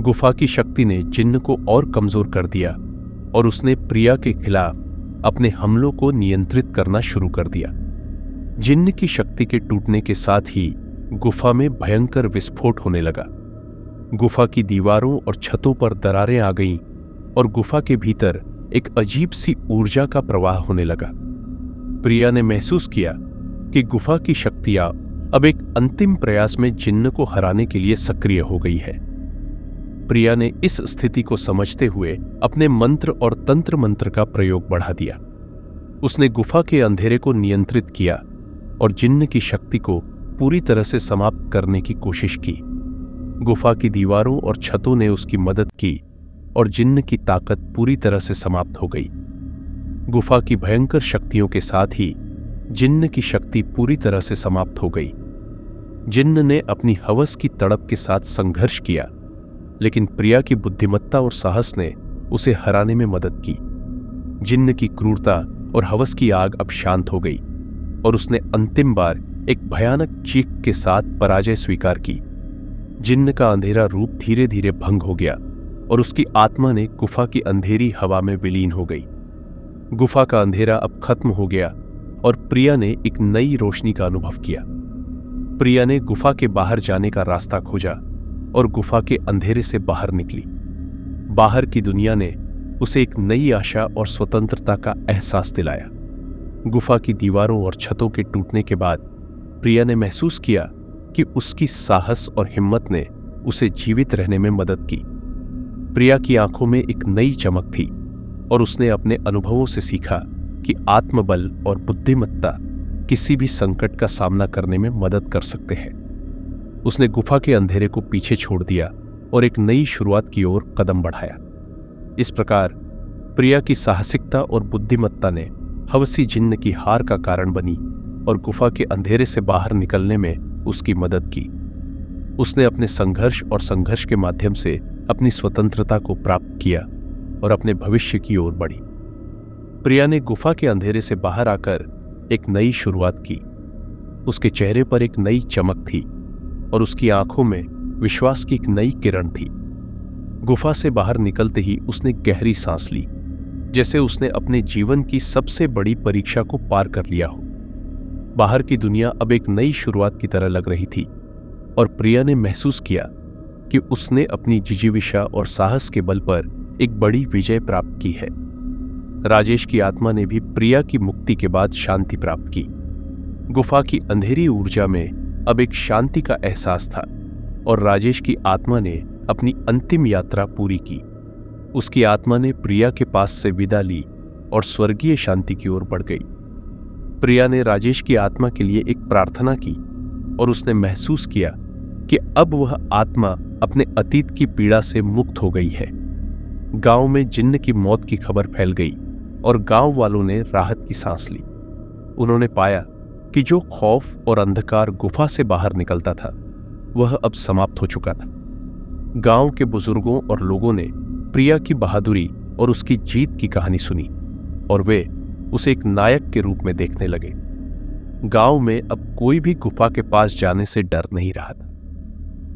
गुफा की शक्ति ने जिन्न को और कमजोर कर दिया और उसने प्रिया के खिलाफ अपने हमलों को नियंत्रित करना शुरू कर दिया। जिन्न की शक्ति के टूटने के साथ ही गुफा में भयंकर विस्फोट होने लगा। गुफा की दीवारों और छतों पर दरारें आ गईं और गुफा के भीतर एक अजीब सी ऊर्जा का प्रवाह होने लगा। प्रिया ने महसूस किया कि गुफा की शक्तियां अब एक अंतिम प्रयास में जिन्न को हराने के लिए सक्रिय हो गई है। प्रिया ने इस स्थिति को समझते हुए अपने मंत्र और तंत्र मंत्र का प्रयोग बढ़ा दिया। उसने गुफा के अंधेरे को नियंत्रित किया और जिन्न की शक्ति को पूरी तरह से समाप्त करने की कोशिश की। गुफा की दीवारों और छतों ने उसकी मदद की और जिन्न की ताकत पूरी तरह से समाप्त हो गई। गुफा की भयंकर शक्तियों के साथ ही जिन्न की शक्ति पूरी तरह से समाप्त हो गई। जिन्न ने अपनी हवस की तड़प के साथ संघर्ष किया, लेकिन प्रिया की बुद्धिमत्ता और साहस ने उसे हराने में मदद की। जिन्न की क्रूरता और हवस की आग अब शांत हो गई और उसने अंतिम बार एक भयानक चीख के साथ पराजय स्वीकार की। जिन्न का अंधेरा रूप धीरे धीरे भंग हो गया और उसकी आत्मा ने गुफा की अंधेरी हवा में विलीन हो गई। गुफा का अंधेरा अब खत्म हो गया और प्रिया ने एक नई रोशनी का अनुभव किया। प्रिया ने गुफा के बाहर जाने का रास्ता खोजा और गुफा के अंधेरे से बाहर निकली। बाहर की दुनिया ने उसे एक नई आशा और स्वतंत्रता का एहसास दिलाया। गुफा की दीवारों और छतों के टूटने के बाद प्रिया ने महसूस किया कि उसकी साहस और हिम्मत ने उसे जीवित रहने में मदद की। प्रिया की आंखों में एक नई चमक थी और उसने अपने अनुभवों से सीखा कि आत्मबल और बुद्धिमत्ता किसी भी संकट का सामना करने में मदद कर सकते हैं। उसने गुफा के अंधेरे को पीछे छोड़ दिया और एक नई शुरुआत की ओर कदम बढ़ाया। इस प्रकार प्रिया की साहसिकता और बुद्धिमत्ता ने हवसी जिन्न की हार का कारण बनी और गुफा के अंधेरे से बाहर निकलने में उसकी मदद की। उसने अपने संघर्ष के माध्यम से अपनी स्वतंत्रता को प्राप्त किया और अपने भविष्य की ओर बढ़ी। प्रिया ने गुफा के अंधेरे से बाहर आकर एक नई शुरुआत की। उसके चेहरे पर एक नई चमक थी और उसकी आंखों में विश्वास की एक नई किरण थी। गुफा से बाहर निकलते ही उसने गहरी सांस ली, जैसे उसने अपने जीवन की सबसे बड़ी परीक्षा को पार कर लिया हो। बाहर की दुनिया अब एक नई शुरुआत की तरह लग रही थी और प्रिया ने महसूस किया कि उसने अपनी जिजीविषा और साहस के बल पर एक बड़ी विजय प्राप्त की है। राजेश की आत्मा ने भी प्रिया की मुक्ति के बाद शांति प्राप्त की। गुफा की अंधेरी ऊर्जा में अब एक शांति का एहसास था और राजेश की आत्मा ने अपनी अंतिम यात्रा पूरी की। उसकी आत्मा ने प्रिया के पास से विदा ली और स्वर्गीय शांति की ओर बढ़ गई। प्रिया ने राजेश की आत्मा के लिए एक प्रार्थना की और उसने महसूस किया कि अब वह आत्मा अपने अतीत की पीड़ा से मुक्त हो गई है। गांव में जिन्न की मौत की खबर फैल गई और गांव वालों ने राहत की सांस ली। उन्होंने पाया कि जो खौफ और अंधकार गुफा से बाहर निकलता था वह अब समाप्त हो चुका था। गांव के बुजुर्गों और लोगों ने प्रिया की बहादुरी और उसकी जीत की कहानी सुनी और वे उसे एक नायक के रूप में देखने लगे। गांव में अब कोई भी गुफा के पास जाने से डर नहीं रहा था।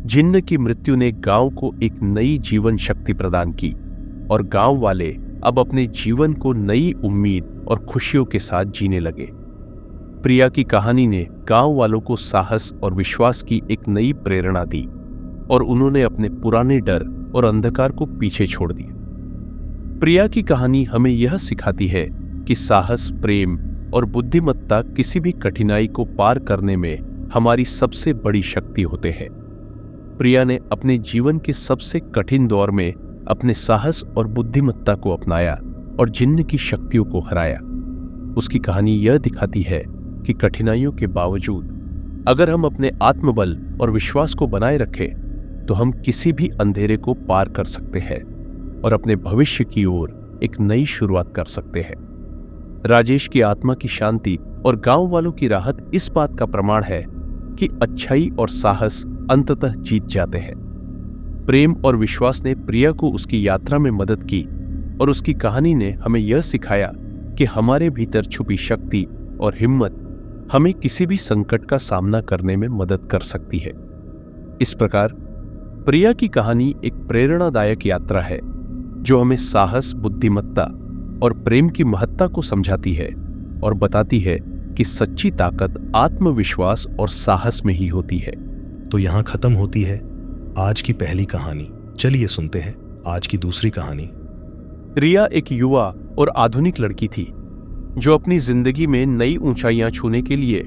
जिन्न की मृत्यु ने गांव को एक नई जीवन शक्ति प्रदान की और गांव वाले अब अपने जीवन को नई उम्मीद और खुशियों के साथ जीने लगे। प्रिया की कहानी ने गांव वालों को साहस और विश्वास की एक नई प्रेरणा दी और उन्होंने अपने पुराने डर और अंधकार को पीछे छोड़ दिया। प्रिया की कहानी हमें यह सिखाती है कि साहस, प्रेम और बुद्धिमत्ता किसी भी कठिनाई को पार करने में हमारी सबसे बड़ी शक्ति होते हैं। प्रिया ने अपने जीवन के सबसे कठिन दौर में अपने साहस और बुद्धिमत्ता को अपनाया और जिन्न की शक्तियों को हराया। उसकी कहानी यह दिखाती है कि कठिनाइयों के बावजूद अगर हम अपने आत्मबल और विश्वास को बनाए रखें तो हम किसी भी अंधेरे को पार कर सकते हैं और अपने भविष्य की ओर एक नई शुरुआत कर सकते हैं। राजेश की आत्मा की शांति और गांव वालों की राहत इस बात का प्रमाण है कि अच्छाई और साहस अंततः जीत जाते हैं। प्रेम और विश्वास ने प्रिया को उसकी यात्रा में मदद की और उसकी कहानी ने हमें यह सिखाया कि हमारे भीतर छुपी शक्ति और हिम्मत हमें किसी भी संकट का सामना करने में मदद कर सकती है। इस प्रकार प्रिया की कहानी एक प्रेरणादायक यात्रा है जो हमें साहस, बुद्धिमत्ता और प्रेम की महत्ता को समझाती है और बताती है कि सच्ची ताकत आत्मविश्वास और साहस में ही होती है। तो यहाँ खत्म होती है आज की पहली कहानी। चलिए सुनते हैं आज की दूसरी कहानी। रिया एक युवा और आधुनिक लड़की थी जो अपनी जिंदगी में नई ऊंचाइयां छूने के लिए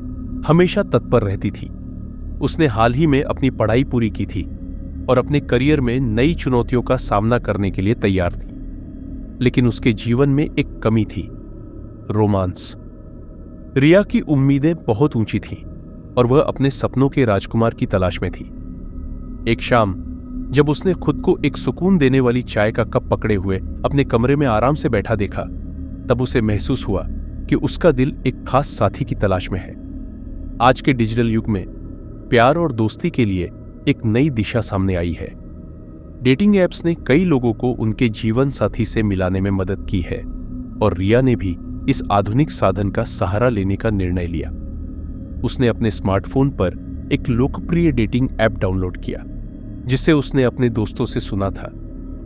हमेशा तत्पर रहती थी। उसने हाल ही में अपनी पढ़ाई पूरी की थी और अपने करियर में नई चुनौतियों का सामना करने के लिए तैयार थी। लेकिन उसके जीवन में एक कमी थी, रोमांस। रिया की उम्मीदें बहुत ऊंची थीं और वह अपने सपनों के राजकुमार की तलाश में थी। एक शाम जब उसने खुद को एक सुकून देने वाली चाय का कप पकड़े हुए अपने कमरे में आराम से बैठा देखा, तब उसे महसूस हुआ कि उसका दिल एक खास साथी की तलाश में है। आज के डिजिटल युग में प्यार और दोस्ती के लिए एक नई दिशा सामने आई है। डेटिंग ऐप्स ने कई लोगों को उनके जीवन साथी से मिलाने में मदद की है और रिया ने भी इस आधुनिक साधन का सहारा लेने का निर्णय लिया। उसने अपने स्मार्टफोन पर एक लोकप्रिय डेटिंग ऐप डाउनलोड किया जिसे उसने अपने दोस्तों से सुना था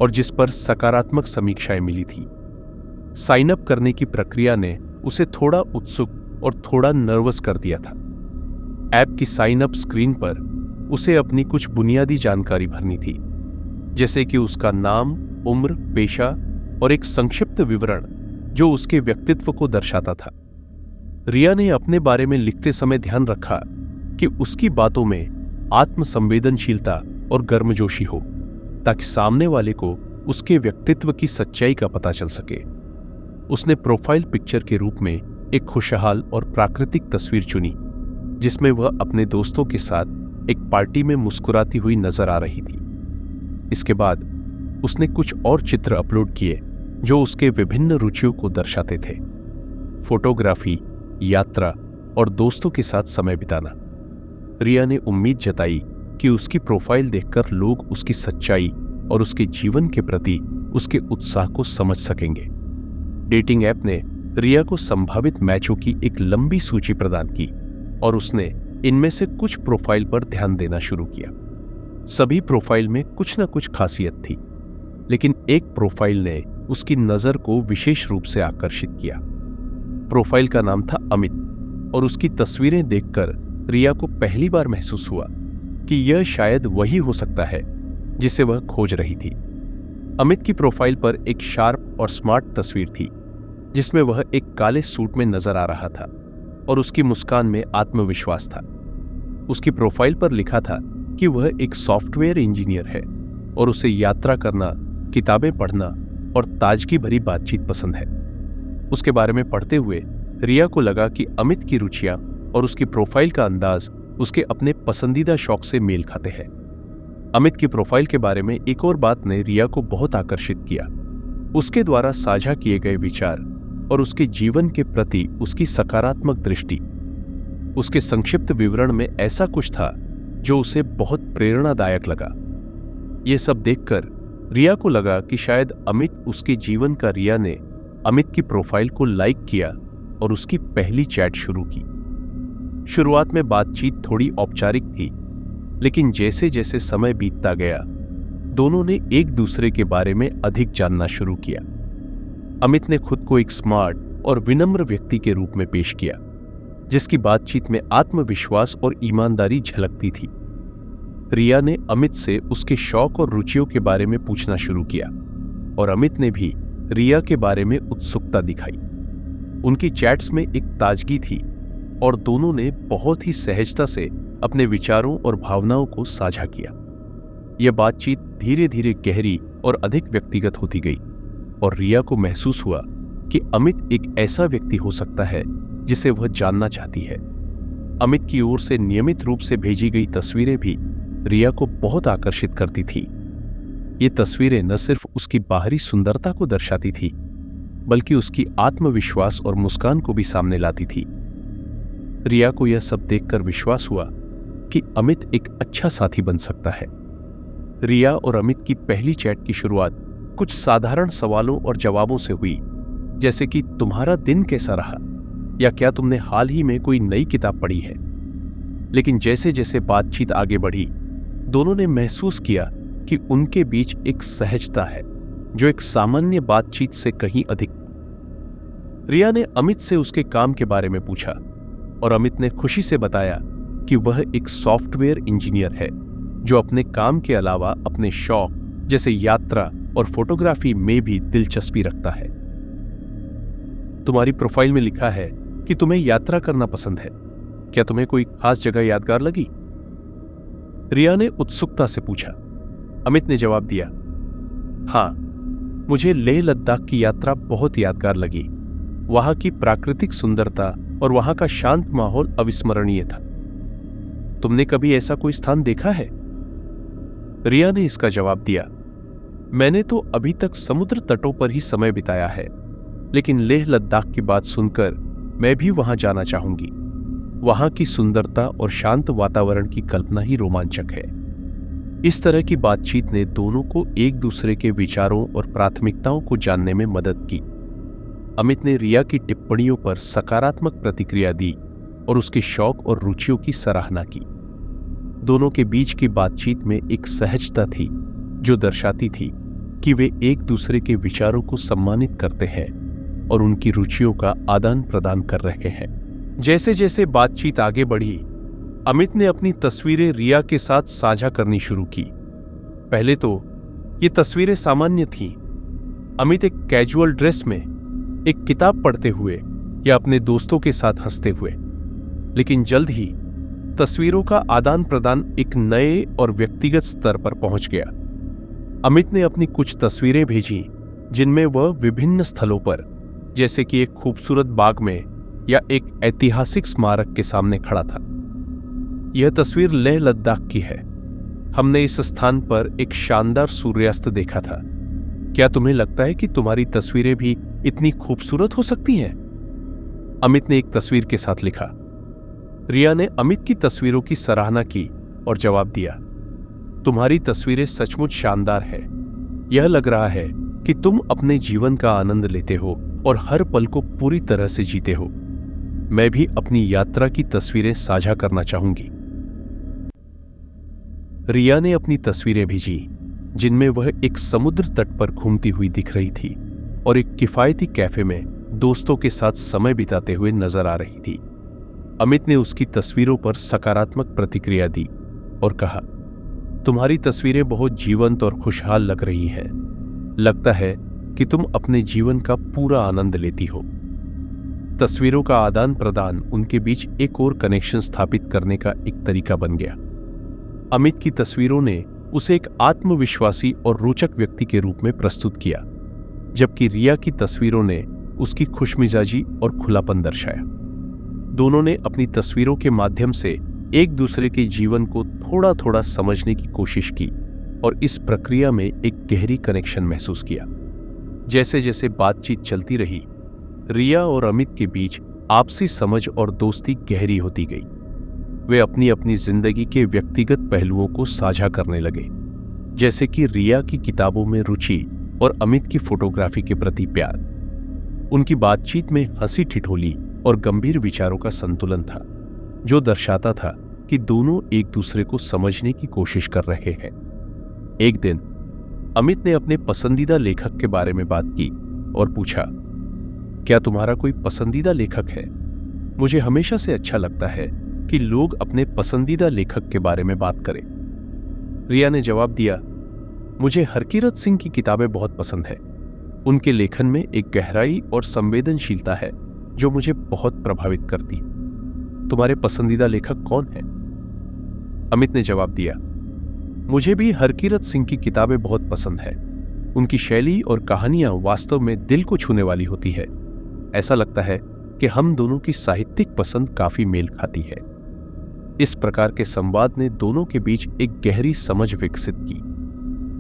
और जिस पर सकारात्मक समीक्षाएं मिली थी। साइन अप करने की प्रक्रिया ने उसे थोड़ा उत्सुक और थोड़ा नर्वस कर दिया था। ऐप की साइन अप स्क्रीन पर उसे अपनी कुछ बुनियादी जानकारी भरनी थी, जैसे कि उसका नाम, उम्र, पेशा और एक संक्षिप्त विवरण जो उसके व्यक्तित्व को दर्शाता था। रिया ने अपने बारे में लिखते समय ध्यान रखा कि उसकी बातों में आत्मसंवेदनशीलता और गर्मजोशी हो, ताकि सामने वाले को उसके व्यक्तित्व की सच्चाई का पता चल सके। उसने प्रोफाइल पिक्चर के रूप में एक खुशहाल और प्राकृतिक तस्वीर चुनी जिसमें वह अपने दोस्तों के साथ एक पार्टी में मुस्कुराती हुई नजर आ रही थी। इसके बाद उसने कुछ और चित्र अपलोड किए जो उसके विभिन्न रुचियों को दर्शाते थे। फोटोग्राफी, यात्रा और दोस्तों के साथ समय बिताना। रिया ने उम्मीद जताई कि उसकी प्रोफाइल देखकर लोग उसकी सच्चाई और उसके जीवन के प्रति उसके उत्साह को समझ सकेंगे। डेटिंग ऐप ने रिया को संभावित मैचों की एक लंबी सूची प्रदान की और उसने इनमें से कुछ प्रोफाइल पर ध्यान देना शुरू किया। सभी प्रोफाइल में कुछ न कुछ खासियत थी, लेकिन एक प्रोफाइल ने उसकी नजर को विशेष रूप से आकर्षित किया। प्रोफाइल का नाम था अमित और उसकी तस्वीरें देखकर रिया को पहली बार महसूस हुआ कि यह शायद वही हो सकता है जिसे वह खोज रही थी। अमित की प्रोफाइल पर एक शार्प और स्मार्ट तस्वीर थी जिसमें वह एक काले सूट में नजर आ रहा था और उसकी मुस्कान में आत्मविश्वास था। उसकी प्रोफाइल पर लिखा था कि वह एक सॉफ्टवेयर इंजीनियर है और उसे यात्रा करना, किताबें पढ़ना और ताजगी भरी बातचीत पसंद है। उसके बारे में पढ़ते हुए रिया को लगा कि अमित की रुचियां और उसकी प्रोफाइल का अंदाज उसके अपने पसंदीदा शौक से मेल खाते हैं। अमित की प्रोफाइल के बारे में एक और बात ने रिया को बहुत आकर्षित किया। उसके द्वारा साझा किए गए विचार और उसके जीवन के प्रति उसकी सकारात्मक दृष्टि। उसके संक्षिप्त विवरण में ऐसा कुछ था जो उसे बहुत प्रेरणादायक लगा। यह सब देखकर रिया को लगा कि शायद अमित उसके जीवन का। रिया ने अमित की प्रोफाइल को लाइक किया और उसकी पहली चैट शुरू की। शुरुआत में बातचीत थोड़ी औपचारिक थी, लेकिन जैसे जैसे समय बीतता गया दोनों ने एक दूसरे के बारे में अधिक जानना शुरू किया। अमित ने खुद को एक स्मार्ट और विनम्र व्यक्ति के रूप में पेश किया, जिसकी बातचीत में आत्मविश्वास और ईमानदारी झलकती थी। रिया ने अमित से उसके शौक और रुचियों के बारे में पूछना शुरू किया और अमित ने भी रिया के बारे में उत्सुकता दिखाई। उनकी चैट्स में एक ताजगी थी और दोनों ने बहुत ही सहजता से अपने विचारों और भावनाओं को साझा किया। यह बातचीत धीरे धीरे गहरी और अधिक व्यक्तिगत होती गई और रिया को महसूस हुआ कि अमित एक ऐसा व्यक्ति हो सकता है जिसे वह जानना चाहती है। अमित की ओर से नियमित रूप से भेजी गई तस्वीरें भी रिया को बहुत आकर्षित करती थी। ये तस्वीरें न सिर्फ उसकी बाहरी सुंदरता को दर्शाती थी, बल्कि उसकी आत्मविश्वास और मुस्कान को भी सामने लाती थी। रिया को यह सब देखकर विश्वास हुआ कि अमित एक अच्छा साथी बन सकता है। रिया और अमित की पहली चैट की शुरुआत कुछ साधारण सवालों और जवाबों से हुई, जैसे कि तुम्हारा दिन कैसा रहा या क्या तुमने हाल ही में कोई नई किताब पढ़ी है। लेकिन जैसे जैसे बातचीत आगे बढ़ी, दोनों ने महसूस किया कि उनके बीच एक सहजता है जो एक सामान्य बातचीत से कहीं अधिक। रिया ने अमित से उसके काम के बारे में पूछा और अमित ने खुशी से बताया कि वह एक सॉफ्टवेयर इंजीनियर है जो अपने काम के अलावा अपने शौक जैसे यात्रा और फोटोग्राफी में भी दिलचस्पी रखता है। तुम्हारी प्रोफाइल में लिखा है कि तुम्हें यात्रा करना पसंद है, क्या तुम्हें कोई खास जगह यादगार लगी? रिया ने उत्सुकता से पूछा। अमित ने जवाब दिया, हां, मुझे लेह लद्दाख की यात्रा बहुत यादगार लगी। वहां की प्राकृतिक सुंदरता और वहां का शांत माहौल अविस्मरणीय था। तुमने कभी ऐसा कोई स्थान देखा है? रिया ने इसका जवाब दिया, मैंने तो अभी तक समुद्र तटों पर ही समय बिताया है, लेकिन लेह लद्दाख की बात सुनकर मैं भी वहां जाना चाहूंगी। वहां की सुंदरता और शांत वातावरण की कल्पना ही रोमांचक है। इस तरह की बातचीत ने दोनों को एक दूसरे के विचारों और प्राथमिकताओं को जानने में मदद की। अमित ने रिया की टिप्पणियों पर सकारात्मक प्रतिक्रिया दी और उसके शौक और रुचियों की सराहना की। दोनों के बीच की बातचीत में एक सहजता थी जो दर्शाती थी कि वे एक दूसरे के विचारों को सम्मानित करते हैं और उनकी रुचियों का आदान प्रदान कर रहे हैं। जैसे जैसे बातचीत आगे बढ़ी, अमित ने अपनी तस्वीरें रिया के साथ साझा करनी शुरू की। पहले तो ये तस्वीरें सामान्य थीं। अमित एक कैजुअल ड्रेस में, एक किताब पढ़ते हुए या अपने दोस्तों के साथ हंसते हुए। लेकिन जल्द ही तस्वीरों का आदान प्रदान एक नए और व्यक्तिगत स्तर पर पहुंच गया। अमित ने अपनी कुछ तस्वीरें भेजी जिनमें वह विभिन्न स्थलों पर, जैसे कि एक खूबसूरत बाग में या एक ऐतिहासिक स्मारक के सामने खड़ा था। यह तस्वीर लेह लद्दाख की है। हमने इस स्थान पर एक शानदार सूर्यास्त देखा था। क्या तुम्हें लगता है कि तुम्हारी तस्वीरें भी इतनी खूबसूरत हो सकती हैं? अमित ने एक तस्वीर के साथ लिखा। रिया ने अमित की तस्वीरों की सराहना की और जवाब दिया, तुम्हारी तस्वीरें सचमुच शानदार है। यह लग रहा है कि तुम अपने जीवन का आनंद लेते हो और हर पल को पूरी तरह से जीते हो। मैं भी अपनी यात्रा की तस्वीरें साझा करना चाहूंगी। रिया ने अपनी तस्वीरें भेजी जिनमें वह एक समुद्र तट पर घूमती हुई दिख रही थी और एक किफायती कैफे में दोस्तों के साथ समय बिताते हुए नजर आ रही थी। अमित ने उसकी तस्वीरों पर सकारात्मक प्रतिक्रिया दी और कहा, तुम्हारी तस्वीरें बहुत जीवंत और खुशहाल लग रही हैं। लगता है कि तुम अपने जीवन का पूरा आनंद लेती हो। तस्वीरों का आदान प्रदान उनके बीच एक और कनेक्शन स्थापित करने का एक तरीका बन गया। अमित की तस्वीरों ने उसे एक आत्मविश्वासी और रोचक व्यक्ति के रूप में प्रस्तुत किया, जबकि रिया की तस्वीरों ने उसकी खुशमिजाजी और खुलापन दर्शाया। दोनों ने अपनी तस्वीरों के माध्यम से एक दूसरे के जीवन को थोड़ा थोड़ा समझने की कोशिश की और इस प्रक्रिया में एक गहरी कनेक्शन महसूस किया। जैसे जैसे बातचीत चलती रही, रिया और अमित के बीच आपसी समझ और दोस्ती गहरी होती गई। वे अपनी अपनी जिंदगी के व्यक्तिगत पहलुओं को साझा करने लगे, जैसे कि रिया की किताबों में रुचि और अमित की फोटोग्राफी के प्रति प्यार। उनकी बातचीत में हंसी ठिठोली और गंभीर विचारों का संतुलन था, जो दर्शाता था कि दोनों एक दूसरे को समझने की कोशिश कर रहे हैं। एक दिन अमित ने अपने पसंदीदा लेखक के बारे में बात की और पूछा, क्या तुम्हारा कोई पसंदीदा लेखक है? मुझे हमेशा से अच्छा लगता है कि लोग अपने पसंदीदा लेखक के बारे में बात करें। रिया ने जवाब दिया, मुझे हरकीरत सिंह की किताबें बहुत पसंद है। उनके लेखन में एक गहराई और संवेदनशीलता है जो मुझे बहुत प्रभावित करती। तुम्हारे पसंदीदा लेखक कौन है? अमित ने जवाब दिया, मुझे भी हरकीरत सिंह की किताबें बहुत पसंद है। उनकी शैली और कहानियां वास्तव में दिल को छूने वाली होती है। ऐसा लगता है कि हम दोनों की साहित्यिक पसंद काफी मेल खाती है। इस प्रकार के संवाद ने दोनों के बीच एक गहरी समझ विकसित की।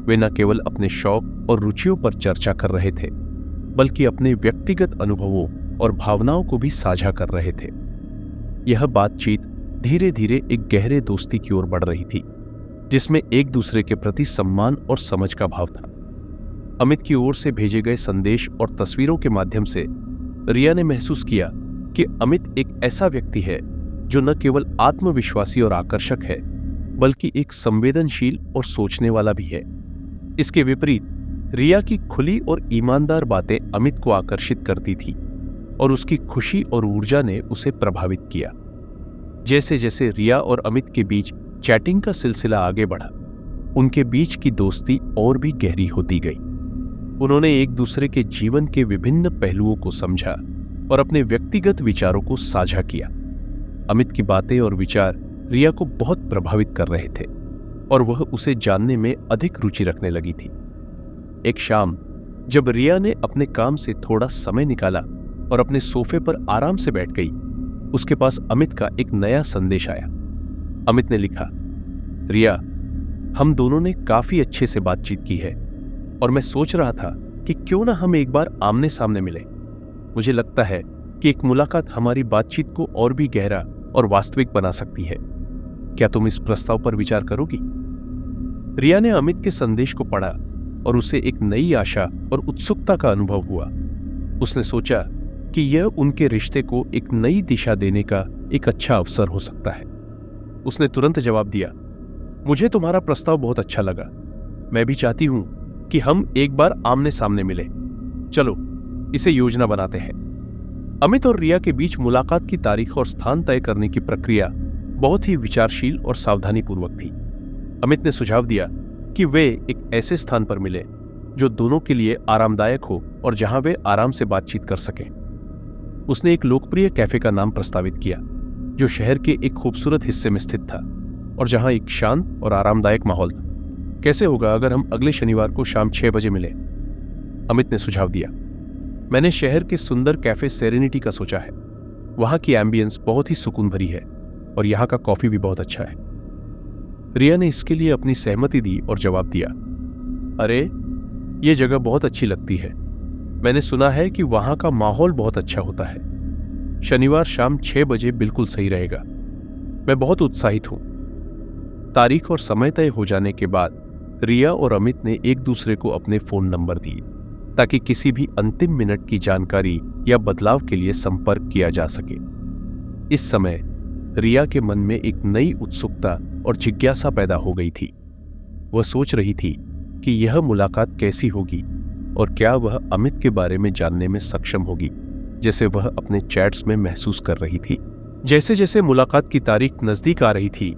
वे न केवल अपने शौक और रुचियों पर चर्चा कर रहे थे, बल्कि अपने व्यक्तिगत अनुभवों और भावनाओं को भी साझा कर रहे थे। यह बातचीत धीरे धीरे एक गहरे दोस्ती की ओर बढ़ रही थी, जिसमें एक दूसरे के प्रति सम्मान और समझ का भाव था। अमित की ओर से भेजे गए संदेश और तस्वीरों के माध्यम से रिया ने महसूस किया कि अमित एक ऐसा व्यक्ति है जो न केवल आत्मविश्वासी और आकर्षक है, बल्कि एक संवेदनशील और सोचने वाला भी है। इसके विपरीत रिया की खुली और ईमानदार बातें अमित को आकर्षित करती थी और उसकी खुशी और ऊर्जा ने उसे प्रभावित किया। जैसे जैसे रिया और अमित के बीच चैटिंग का सिलसिला आगे बढ़ा, उनके बीच की दोस्ती और भी गहरी होती गई। उन्होंने एक दूसरे के जीवन के विभिन्न पहलुओं को समझा और अपने व्यक्तिगत विचारों को साझा किया। अमित की बातें और विचार रिया को बहुत प्रभावित कर रहे थे और वह उसे जानने में अधिक रुचि रखने लगी थी। एक शाम जब रिया ने अपने काम से थोड़ा समय निकाला और अपने सोफे पर आराम से बैठ गई, उसके पास अमित का एक नया संदेश आया। अमित ने लिखा, रिया, हम दोनों ने काफी अच्छे से बातचीत की है और मैं सोच रहा था कि क्यों ना हम एक बार आमने सामने मिले। मुझे लगता है कि एक मुलाकात हमारी बातचीत को और भी गहरा और वास्तविक बना सकती है। क्या तुम इस प्रस्ताव पर विचार करोगी? रिया ने अमित के संदेश को पढ़ा और उसे एक नई आशा और उत्सुकता का अनुभव हुआ। उसने सोचा कि यह उनके रिश्ते को एक नई दिशा देने का एक अच्छा अवसर हो सकता है। उसने तुरंत जवाब दिया, मुझे तुम्हारा प्रस्ताव बहुत अच्छा लगा। मैं भी चाहती हूं कि हम एक बार आमने सामने मिले। चलो इसे योजना बनाते हैं। अमित और रिया के बीच मुलाकात की तारीख और स्थान तय करने की प्रक्रिया बहुत ही विचारशील और सावधानीपूर्वक थी। अमित ने सुझाव दिया कि वे एक ऐसे स्थान पर मिले जो दोनों के लिए आरामदायक हो और जहां वे आराम से बातचीत कर सकें। उसने एक लोकप्रिय कैफे का नाम प्रस्तावित किया जो शहर के एक खूबसूरत हिस्से में स्थित था और जहां एक शांत और आरामदायक माहौल था। कैसे होगा अगर हम अगले शनिवार को शाम 6 बजे मिले? अमित ने सुझाव दिया। मैंने शहर के सुंदर कैफे सेरेनिटी का सोचा है। वहां की एम्बियंस बहुत ही सुकून भरी है और यहाँ का कॉफी भी बहुत अच्छा है। रिया ने इसके लिए अपनी सहमति दी और जवाब दिया, अरे ये जगह बहुत अच्छी लगती है। मैंने सुना है कि वहां का माहौल बहुत अच्छा होता है। शनिवार शाम 6 बजे बिल्कुल सही रहेगा। मैं बहुत उत्साहित हूं। तारीख और समय तय हो जाने के बाद रिया और अमित ने एक दूसरे को अपने फोन नंबर दिए ताकि किसी भी अंतिम मिनट की जानकारी या बदलाव के लिए संपर्क किया जा सके। इस समय रिया के मन में एक नई उत्सुकता और जिज्ञासा पैदा हो गई थी। वह सोच रही थी कि यह मुलाकात कैसी होगी और क्या वह अमित के बारे में जानने में सक्षम होगी, जैसे वह अपने चैट्स में महसूस कर रही थी। जैसे जैसे मुलाकात की तारीख नजदीक आ रही थी,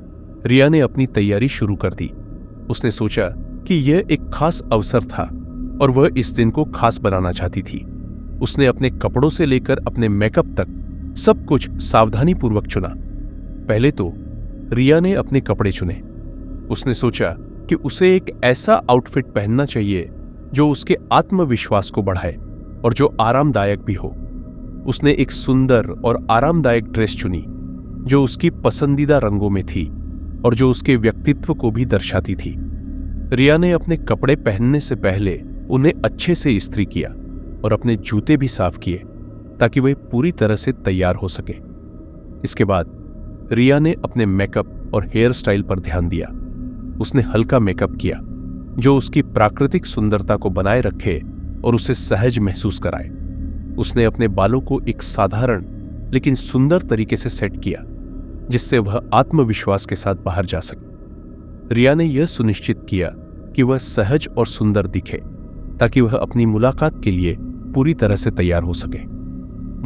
रिया ने अपनी तैयारी शुरू कर दी। उसने सोचा कि यह एक खास अवसर था और वह इस दिन को खास बनाना चाहती थी। उसने अपने कपड़ों से लेकर अपने मेकअप तक सब कुछ सावधानीपूर्वक चुना। पहले तो रिया ने अपने कपड़े चुने। उसने सोचा कि उसे एक ऐसा आउटफिट पहनना चाहिए जो उसके आत्मविश्वास को बढ़ाए और जो आरामदायक भी हो। उसने एक सुंदर और आरामदायक ड्रेस चुनी जो उसकी पसंदीदा रंगों में थी और जो उसके व्यक्तित्व को भी दर्शाती थी। रिया ने अपने कपड़े पहनने से पहले उन्हें अच्छे से इस्त्री किया और अपने जूते भी साफ किए ताकि वे पूरी तरह से तैयार हो सके। इसके बाद रिया ने अपने मेकअप और हेयर स्टाइल पर ध्यान दिया। उसने हल्का मेकअप किया जो उसकी प्राकृतिक सुंदरता को बनाए रखे और उसे सहज महसूस कराए। उसने अपने बालों को एक साधारण लेकिन सुंदर तरीके से सेट किया जिससे वह आत्मविश्वास के साथ बाहर जा सके। रिया ने यह सुनिश्चित किया कि वह सहज और सुंदर दिखे ताकि वह अपनी मुलाकात के लिए पूरी तरह से तैयार हो सके।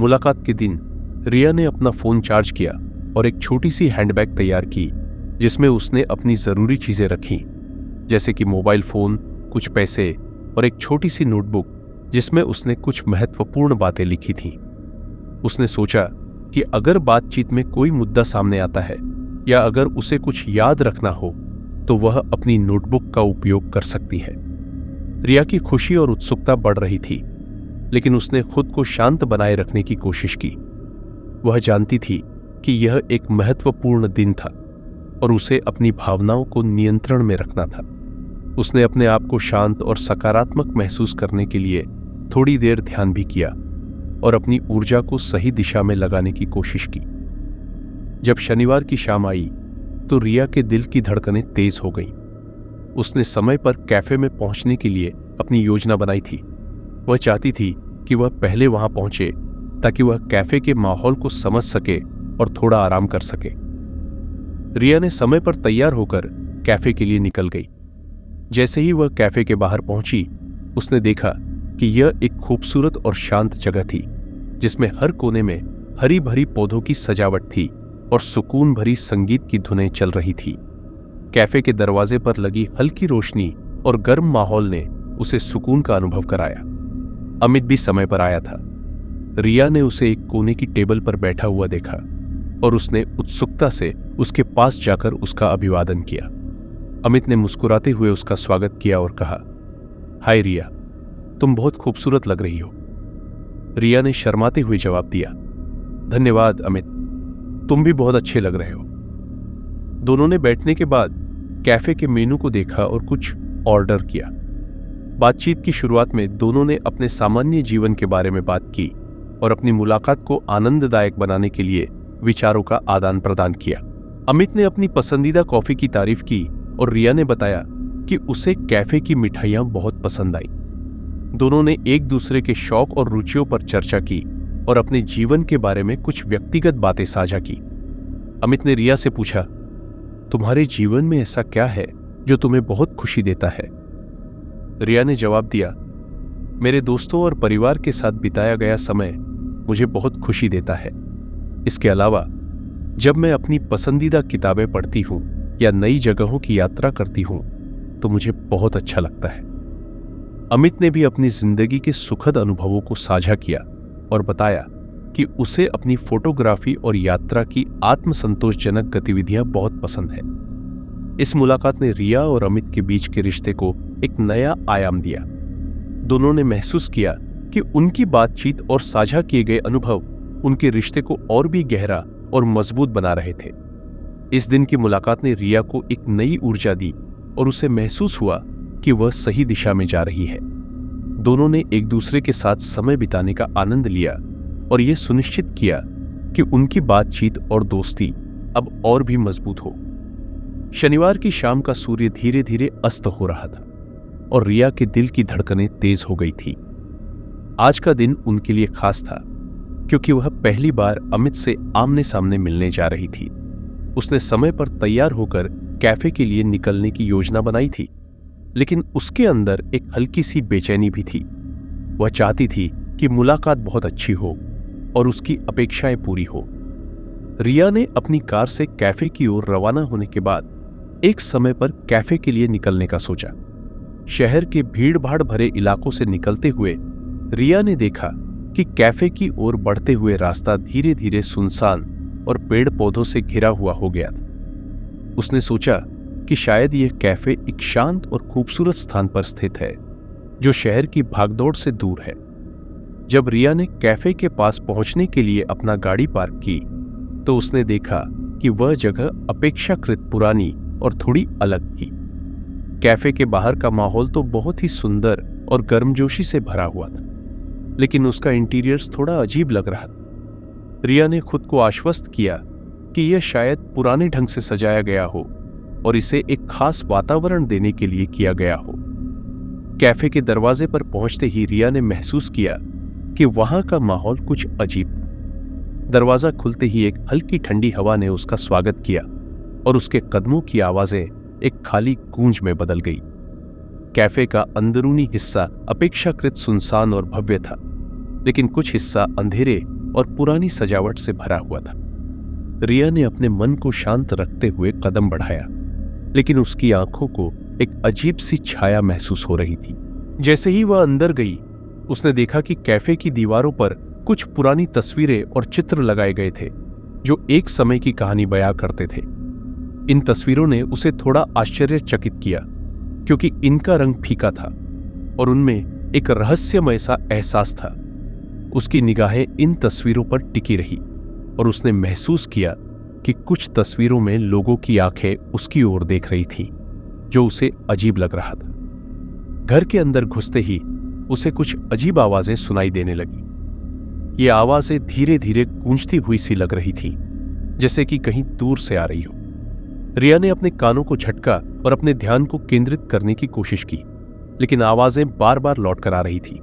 मुलाकात के दिन रिया ने अपना फोन चार्ज किया और एक छोटी सी हैंडबैग तैयार की जिसमें उसने अपनी जरूरी चीजें रखीं, जैसे कि मोबाइल फोन, कुछ पैसे और एक छोटी सी नोटबुक जिसमें उसने कुछ महत्वपूर्ण बातें लिखी थीं। उसने सोचा कि अगर बातचीत में कोई मुद्दा सामने आता है या अगर उसे कुछ याद रखना हो तो वह अपनी नोटबुक का उपयोग कर सकती है। रिया की खुशी और उत्सुकता बढ़ रही थी, लेकिन उसने खुद को शांत बनाए रखने की कोशिश की। वह जानती थी कि यह एक महत्वपूर्ण दिन था और उसे अपनी भावनाओं को नियंत्रण में रखना था। उसने अपने आप को शांत और सकारात्मक महसूस करने के लिए थोड़ी देर ध्यान भी किया और अपनी ऊर्जा को सही दिशा में लगाने की कोशिश की। जब शनिवार की शाम आई तो रिया के दिल की धड़कनें तेज हो गईं। उसने समय पर कैफे में पहुंचने के लिए अपनी योजना बनाई थी। वह चाहती थी कि वह पहले वहां पहुंचे ताकि वह कैफे के माहौल को समझ सके और थोड़ा आराम कर सके। रिया ने समय पर तैयार होकर कैफे के लिए निकल गई। जैसे ही वह कैफे के बाहर पहुंची, उसने देखा कि यह एक खूबसूरत और शांत जगह थी, जिसमें हर कोने में हरी भरी पौधों की सजावट थी और सुकून भरी संगीत की धुनें चल रही थी। कैफे के दरवाजे पर लगी हल्की रोशनी और गर्म माहौल ने उसे सुकून का अनुभव कराया। अमित भी समय पर आया था। रिया ने उसे एक कोने की टेबल पर बैठा हुआ देखा और उसने उत्सुकता से उसके पास जाकर उसका अभिवादन किया। अमित ने मुस्कुराते हुए उसका स्वागत किया और कहा, हाय रिया, तुम बहुत खूबसूरत लग रही हो। रिया ने शर्माते हुए जवाब दिया, धन्यवाद अमित, तुम भी बहुत अच्छे लग रहे हो। दोनों ने बैठने के बाद कैफे के मेनू को देखा और कुछ ऑर्डर किया। बातचीत की शुरुआत में दोनों ने अपने सामान्य जीवन के बारे में बात की और अपनी मुलाकात को आनंददायक बनाने के लिए विचारों का आदान प्रदान किया। अमित ने अपनी पसंदीदा कॉफी की तारीफ की और रिया ने बताया कि उसे कैफे की मिठाइयां बहुत पसंद आई। दोनों ने एक दूसरे के शौक और रुचियों पर चर्चा की और अपने जीवन के बारे में कुछ व्यक्तिगत बातें साझा की। अमित ने रिया से पूछा, तुम्हारे जीवन में ऐसा क्या है जो तुम्हें बहुत खुशी देता है? रिया ने जवाब दिया, मेरे दोस्तों और परिवार के साथ बिताया गया समय मुझे बहुत खुशी देता है। इसके अलावा जब मैं अपनी पसंदीदा किताबें पढ़ती हूं या नई जगहों की यात्रा करती हूं तो मुझे बहुत अच्छा लगता है। अमित ने भी अपनी जिंदगी के सुखद अनुभवों को साझा किया और बताया कि उसे अपनी फोटोग्राफी और यात्रा की आत्मसंतोषजनक गतिविधियां बहुत पसंद है। इस मुलाकात ने रिया और अमित के बीच के रिश्ते को एक नया आयाम दिया। दोनों ने महसूस किया कि उनकी बातचीत और साझा किए गए अनुभव उनके रिश्ते को और भी गहरा और मजबूत बना रहे थे। इस दिन की मुलाकात ने रिया को एक नई ऊर्जा दी और उसे महसूस हुआ कि वह सही दिशा में जा रही है। दोनों ने एक दूसरे के साथ समय बिताने का आनंद लिया और यह सुनिश्चित किया कि उनकी बातचीत और दोस्ती अब और भी मजबूत हो। शनिवार की शाम का सूर्य धीरे धीरे अस्त हो रहा था और रिया के दिल की धड़कनें तेज हो गई थी। आज का दिन उनके लिए खास था क्योंकि वह पहली बार अमित से आमने सामने मिलने जा रही थी। उसने समय पर तैयार होकर कैफे के लिए निकलने की योजना बनाई थी, लेकिन उसके अंदर एक हल्की सी बेचैनी भी थी। वह चाहती थी कि मुलाकात बहुत अच्छी हो और उसकी अपेक्षाएं पूरी हो। रिया ने अपनी कार से कैफे की ओर रवाना होने के बाद एक समय पर कैफे के लिए निकलने का सोचा। शहर के भीड़-भाड़ भरे इलाकों से निकलते हुए रिया ने देखा कि कैफे की ओर बढ़ते हुए रास्ता धीरे धीरे सुनसान और पेड़ पौधों से घिरा हुआ हो गया था। उसने सोचा कि शायद यह कैफे एक शांत और खूबसूरत स्थान पर स्थित है जो शहर की भागदौड़ से दूर है। जब रिया ने कैफे के पास पहुंचने के लिए अपना गाड़ी पार्क की तो उसने देखा कि वह जगह अपेक्षाकृत पुरानी और थोड़ी अलग थी। कैफे के बाहर का माहौल तो बहुत ही सुंदर और गर्मजोशी से भरा हुआ था, लेकिन उसका इंटीरियर्स थोड़ा अजीब लग रहा था। रिया ने खुद को आश्वस्त किया कि यह शायद पुराने ढंग से सजाया गया हो और इसे एक खास वातावरण देने के लिए किया गया हो। कैफे के दरवाजे पर पहुंचते ही रिया ने महसूस किया कि वहां का माहौल कुछ अजीब था। दरवाजा खुलते ही एक हल्की ठंडी हवा ने उसका स्वागत किया और उसके कदमों की आवाजें एक खाली गूंज में बदल गई। कैफे का अंदरूनी हिस्सा अपेक्षाकृत सुनसान और भव्य था, लेकिन कुछ हिस्सा अंधेरे और पुरानी सजावट से भरा हुआ था। रिया ने अपने मन को शांत रखते हुए कदम बढ़ाया, लेकिन उसकी आंखों को एक अजीब सी छाया महसूस हो रही थी। जैसे ही वह अंदर गई, उसने देखा कि कैफे की दीवारों पर कुछ पुरानी तस्वीरें और चित्र लगाए गए थे जो एक समय की कहानी बयां करते थे। इन तस्वीरों ने उसे थोड़ा आश्चर्यचकित किया क्योंकि इनका रंग फीका था। और उनमें एक रहस्यमय सा एहसास था। उसकी निगाहें इन तस्वीरों पर टिकी रही और उसने महसूस किया कि कुछ तस्वीरों में लोगों की आंखें उसकी ओर देख रही थीं, जो उसे अजीब लग रहा था। घर के अंदर घुसते ही उसे कुछ अजीब आवाजें सुनाई देने लगी। ये आवाजें धीरे धीरे गूंजती हुई सी लग रही थी, जैसे कि कहीं दूर से आ रही हो। रिया ने अपने कानों को झटका और अपने ध्यान को केंद्रित करने की कोशिश की, लेकिन आवाजें बार बार लौट कर आ रही थी।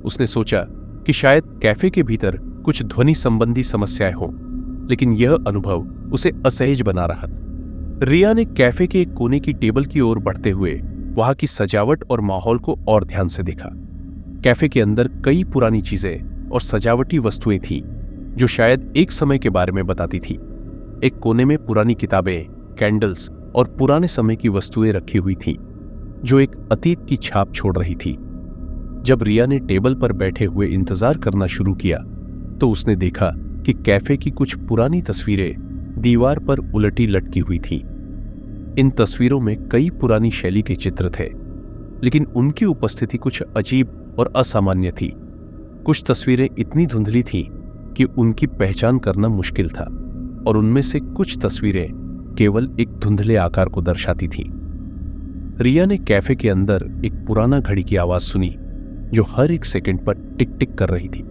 उसने सोचा कि शायद कैफे के भीतर कुछ ध्वनि संबंधी समस्याएं हों, लेकिन यह अनुभव उसे असहज बना रहा था। रिया ने कैफे के एक कोने की टेबल की ओर बढ़ते हुए वहां की सजावट और माहौल को और ध्यान से देखा। कैफे के अंदर कई पुरानी चीजें और सजावटी वस्तुएं थीं, जो शायद एक समय के बारे में बताती थी। एक कोने में पुरानी किताबें, कैंडल्स और पुराने समय की वस्तुएं रखी हुई थीं, जो एक अतीत की छाप छोड़ रही थी। जब रिया ने टेबल पर बैठे हुए इंतजार करना शुरू किया, तो उसने देखा कि कैफे की कुछ पुरानी तस्वीरें दीवार पर उलटी लटकी हुई थीं। इन तस्वीरों में कई पुरानी शैली के चित्र थे, लेकिन उनकी उपस्थिति कुछ अजीब और असामान्य थी। कुछ तस्वीरें इतनी धुंधली थीं कि उनकी पहचान करना मुश्किल था, और उनमें से कुछ तस्वीरें केवल एक धुंधले आकार को दर्शाती थीं। रिया ने कैफे के अंदर एक पुराना घड़ी की आवाज सुनी, जो हर एक सेकंड पर टिक टिक कर रही थी।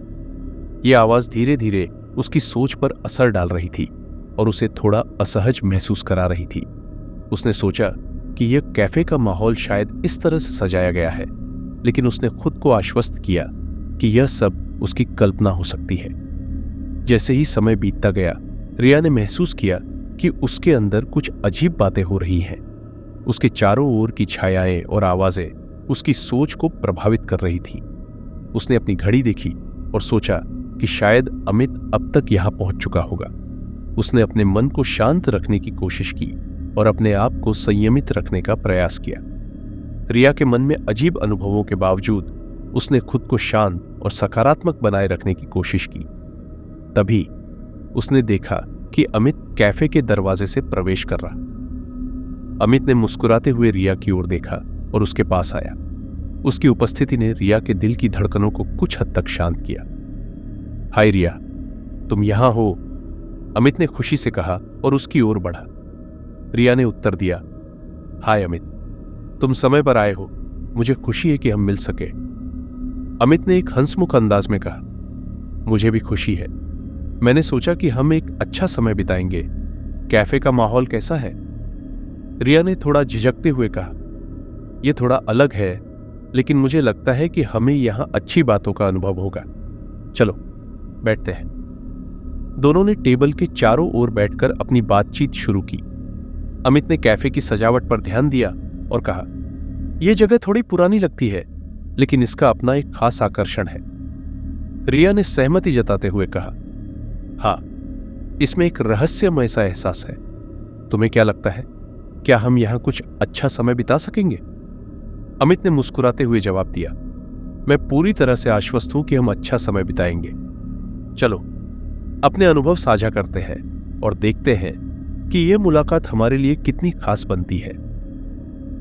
यह आवाज धीरे धीरे उसकी सोच पर असर डाल रही थी और उसे थोड़ा असहज महसूस करा रही थी। उसने सोचा कि यह कैफे का माहौल शायद इस तरह से सजाया गया है, लेकिन उसने खुद को आश्वस्त किया कि यह सब उसकी कल्पना हो सकती है। जैसे ही समय बीतता गया, रिया ने महसूस किया कि उसके अंदर कुछ अजीब बातें हो रही हैं। उसके चारों ओर की छायाएं और आवाजें उसकी सोच को प्रभावित कर रही थी। उसने अपनी घड़ी देखी और सोचा कि शायद अमित अब तक यहां पहुंच चुका होगा। उसने अपने मन को शांत रखने की कोशिश की और अपने आप को संयमित रखने का प्रयास किया। रिया के मन में अजीब अनुभवों के बावजूद उसने खुद को शांत और सकारात्मक बनाए रखने की कोशिश की। तभी उसने देखा कि अमित कैफे के दरवाजे से प्रवेश कर रहा। अमित ने मुस्कुराते हुए रिया की ओर देखा और उसके पास आया। उसकी उपस्थिति ने रिया के दिल की धड़कनों को कुछ हद तक शांत किया। हाय रिया, तुम यहां हो, अमित ने खुशी से कहा और उसकी ओर बढ़ा। रिया ने उत्तर दिया, हाय अमित, तुम समय पर आए हो, मुझे खुशी है कि हम मिल सके। अमित ने एक हंसमुख अंदाज में कहा, मुझे भी खुशी है। मैंने सोचा कि हम एक अच्छा समय बिताएंगे। कैफे का माहौल कैसा है? रिया ने थोड़ा झिझकते हुए कहा, यह थोड़ा अलग है, लेकिन मुझे लगता है कि हमें यहां अच्छी बातों का अनुभव होगा। चलो बैठते हैं। दोनों ने टेबल के चारों ओर बैठकर अपनी बातचीत शुरू की। अमित ने कैफे की सजावट पर ध्यान दिया और कहा, यह जगह थोड़ी पुरानी लगती है, लेकिन इसका अपना एक खास आकर्षण है। रिया ने सहमति जताते हुए कहा, हाँ, इसमें एक रहस्यमय सा एहसास है। तुम्हें क्या लगता है, क्या हम यहां कुछ अच्छा समय बिता सकेंगे? अमित ने मुस्कुराते हुए जवाब दिया, मैं पूरी तरह से आश्वस्त हूं कि हम अच्छा समय बिताएंगे। चलो अपने अनुभव साझा करते हैं और देखते हैं कि यह मुलाकात हमारे लिए कितनी खास बनती है।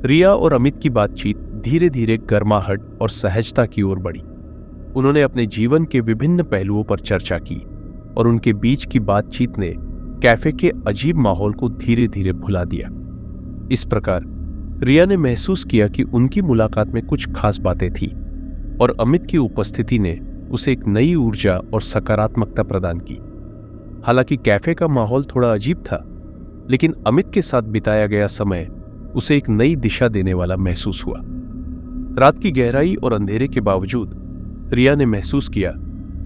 रिया और अमित की बातचीत धीरे धीरे गर्माहट और सहजता की ओर बढ़ी। उन्होंने अपने जीवन के विभिन्न पहलुओं पर चर्चा की और उनके बीच की बातचीत ने कैफे के अजीब माहौल को धीरे धीरे भुला दिया। इस प्रकार रिया ने महसूस किया कि उनकी मुलाकात में कुछ खास बातें थी और अमित की उपस्थिति ने उसे एक नई ऊर्जा और सकारात्मकता प्रदान की। हालांकि कैफे का माहौल थोड़ा अजीब था, लेकिन अमित के साथ बिताया गया समय उसे एक नई दिशा देने वाला महसूस हुआ। रात की गहराई और अंधेरे के बावजूद रिया ने महसूस किया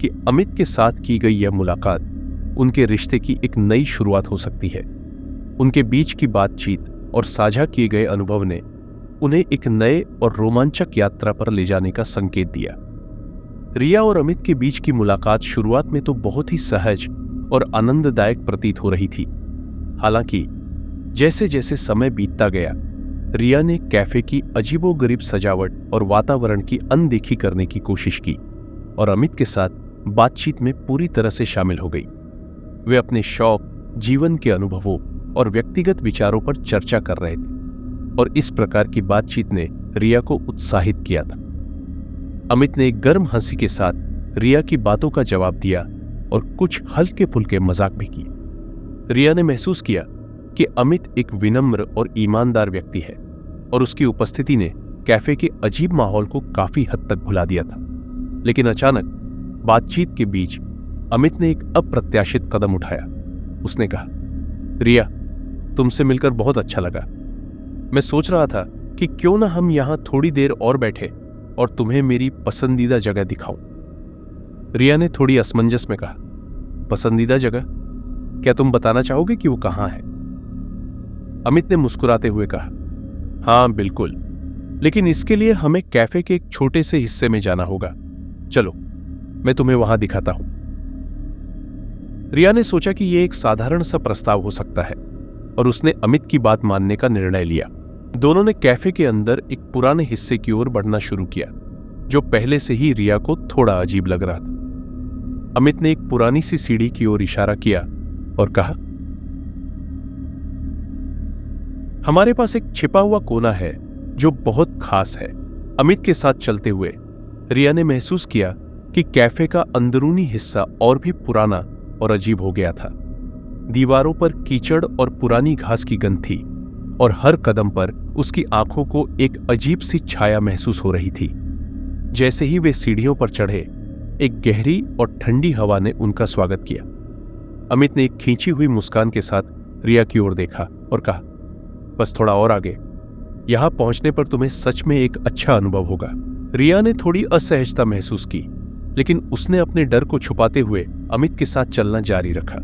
कि अमित के साथ की गई यह मुलाकात उनके रिश्ते की एक नई शुरुआत हो सकती है। उनके बीच की बातचीत और साझा किए गए अनुभव ने उन्हें एक नए और रोमांचक यात्रा पर ले जाने का संकेत दिया। रिया और अमित के बीच की मुलाकात शुरुआत में तो बहुत ही सहज और आनंददायक प्रतीत हो रही थी। हालांकि जैसे जैसे समय बीतता गया, रिया ने कैफे की अजीबोगरीब सजावट और वातावरण की अनदेखी करने की कोशिश की और अमित के साथ बातचीत में पूरी तरह से शामिल हो गई। वे अपने शौक, जीवन के अनुभवों और व्यक्तिगत विचारों पर चर्चा कर रहे थे और इस प्रकार की बातचीत ने रिया को उत्साहित किया था। अमित ने एक गर्म हंसी के साथ रिया की बातों का जवाब दिया और कुछ हल्के फुल्के मजाक भी किए। रिया ने महसूस किया कि अमित एक विनम्र और ईमानदार व्यक्ति है और उसकी उपस्थिति ने कैफे के अजीब माहौल को काफी हद तक भुला दिया था। लेकिन अचानक बातचीत के बीच अमित ने एक अप्रत्याशित कदम उठाया। उसने कहा, रिया, तुमसे मिलकर बहुत अच्छा लगा। मैं सोच रहा था कि क्यों ना हम यहां थोड़ी देर और बैठे और तुम्हें मेरी पसंदीदा जगह दिखाऊं। रिया ने थोड़ी असमंजस में कहा, पसंदीदा जगह? क्या तुम बताना चाहोगे कि वो कहां है? अमित ने मुस्कुराते हुए कहा, हां बिल्कुल, लेकिन इसके लिए हमें कैफे के एक छोटे से हिस्से में जाना होगा। चलो, मैं तुम्हें वहां दिखाता हूं। रिया ने सोचा कि यह एक साधारण सा प्रस्ताव हो सकता है और उसने अमित की बात मानने का निर्णय लिया। दोनों ने कैफे के अंदर एक पुराने हिस्से की ओर बढ़ना शुरू किया, जो पहले से ही रिया को थोड़ा अजीब लग रहा था। अमित ने एक पुरानी सी सीढ़ी की ओर इशारा किया और कहा, हमारे पास एक छिपा हुआ कोना है जो बहुत खास है। अमित के साथ चलते हुए रिया ने महसूस किया कि कैफे का अंदरूनी हिस्सा और भी पुराना और अजीब हो गया था। दीवारों पर कीचड़ और पुरानी घास की गंध थी और हर कदम पर उसकी आंखों को एक अजीब सी छाया महसूस हो रही थी। जैसे ही वे सीढ़ियों पर चढ़े, एक गहरी और ठंडी हवा ने उनका स्वागत किया। अमित ने एक खींची हुई मुस्कान के साथ रिया की ओर देखा और कहा, बस थोड़ा और आगे, यहां पहुंचने पर तुम्हें सच में एक अच्छा अनुभव होगा। रिया ने थोड़ी असहजता महसूस की, लेकिन उसने अपने डर को छुपाते हुए अमित के साथ चलना जारी रखा।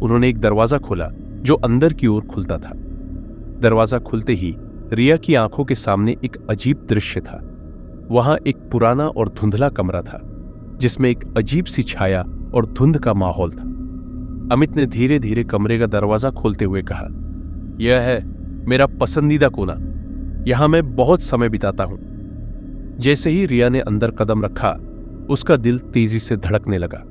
उन्होंने एक दरवाजा खोला जो अंदर की ओर खुलता था। दरवाजा खुलते ही रिया की आंखों के सामने एक अजीब दृश्य था। वहां एक पुराना और धुंधला कमरा था, जिसमें एक अजीब सी छाया और धुंध का माहौल था। अमित ने धीरे धीरे कमरे का दरवाजा खोलते हुए कहा, यह है मेरा पसंदीदा कोना। यहां मैं बहुत समय बिताता हूं। जैसे ही रिया ने अंदर कदम रखा, उसका दिल तेजी से धड़कने लगा।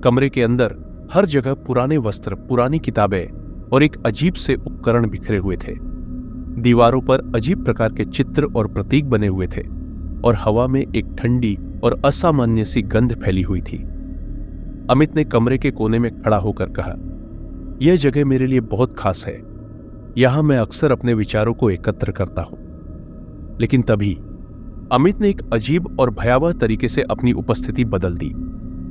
कमरे के अंदर हर जगह पुराने वस्त्र, पुरानी किताबें और एक अजीब से उपकरण बिखरे हुए थे। दीवारों पर अजीब प्रकार के चित्र और प्रतीक बने हुए थे और हवा में एक ठंडी और असामान्य सी गंध फैली हुई थी। अमित ने कमरे के कोने में खड़ा होकर कहा, यह जगह मेरे लिए बहुत खास है। यहां मैं अक्सर अपने विचारों को एकत्र करता हूं। लेकिन तभी अमित ने एक अजीब और भयावह तरीके से अपनी उपस्थिति बदल दी।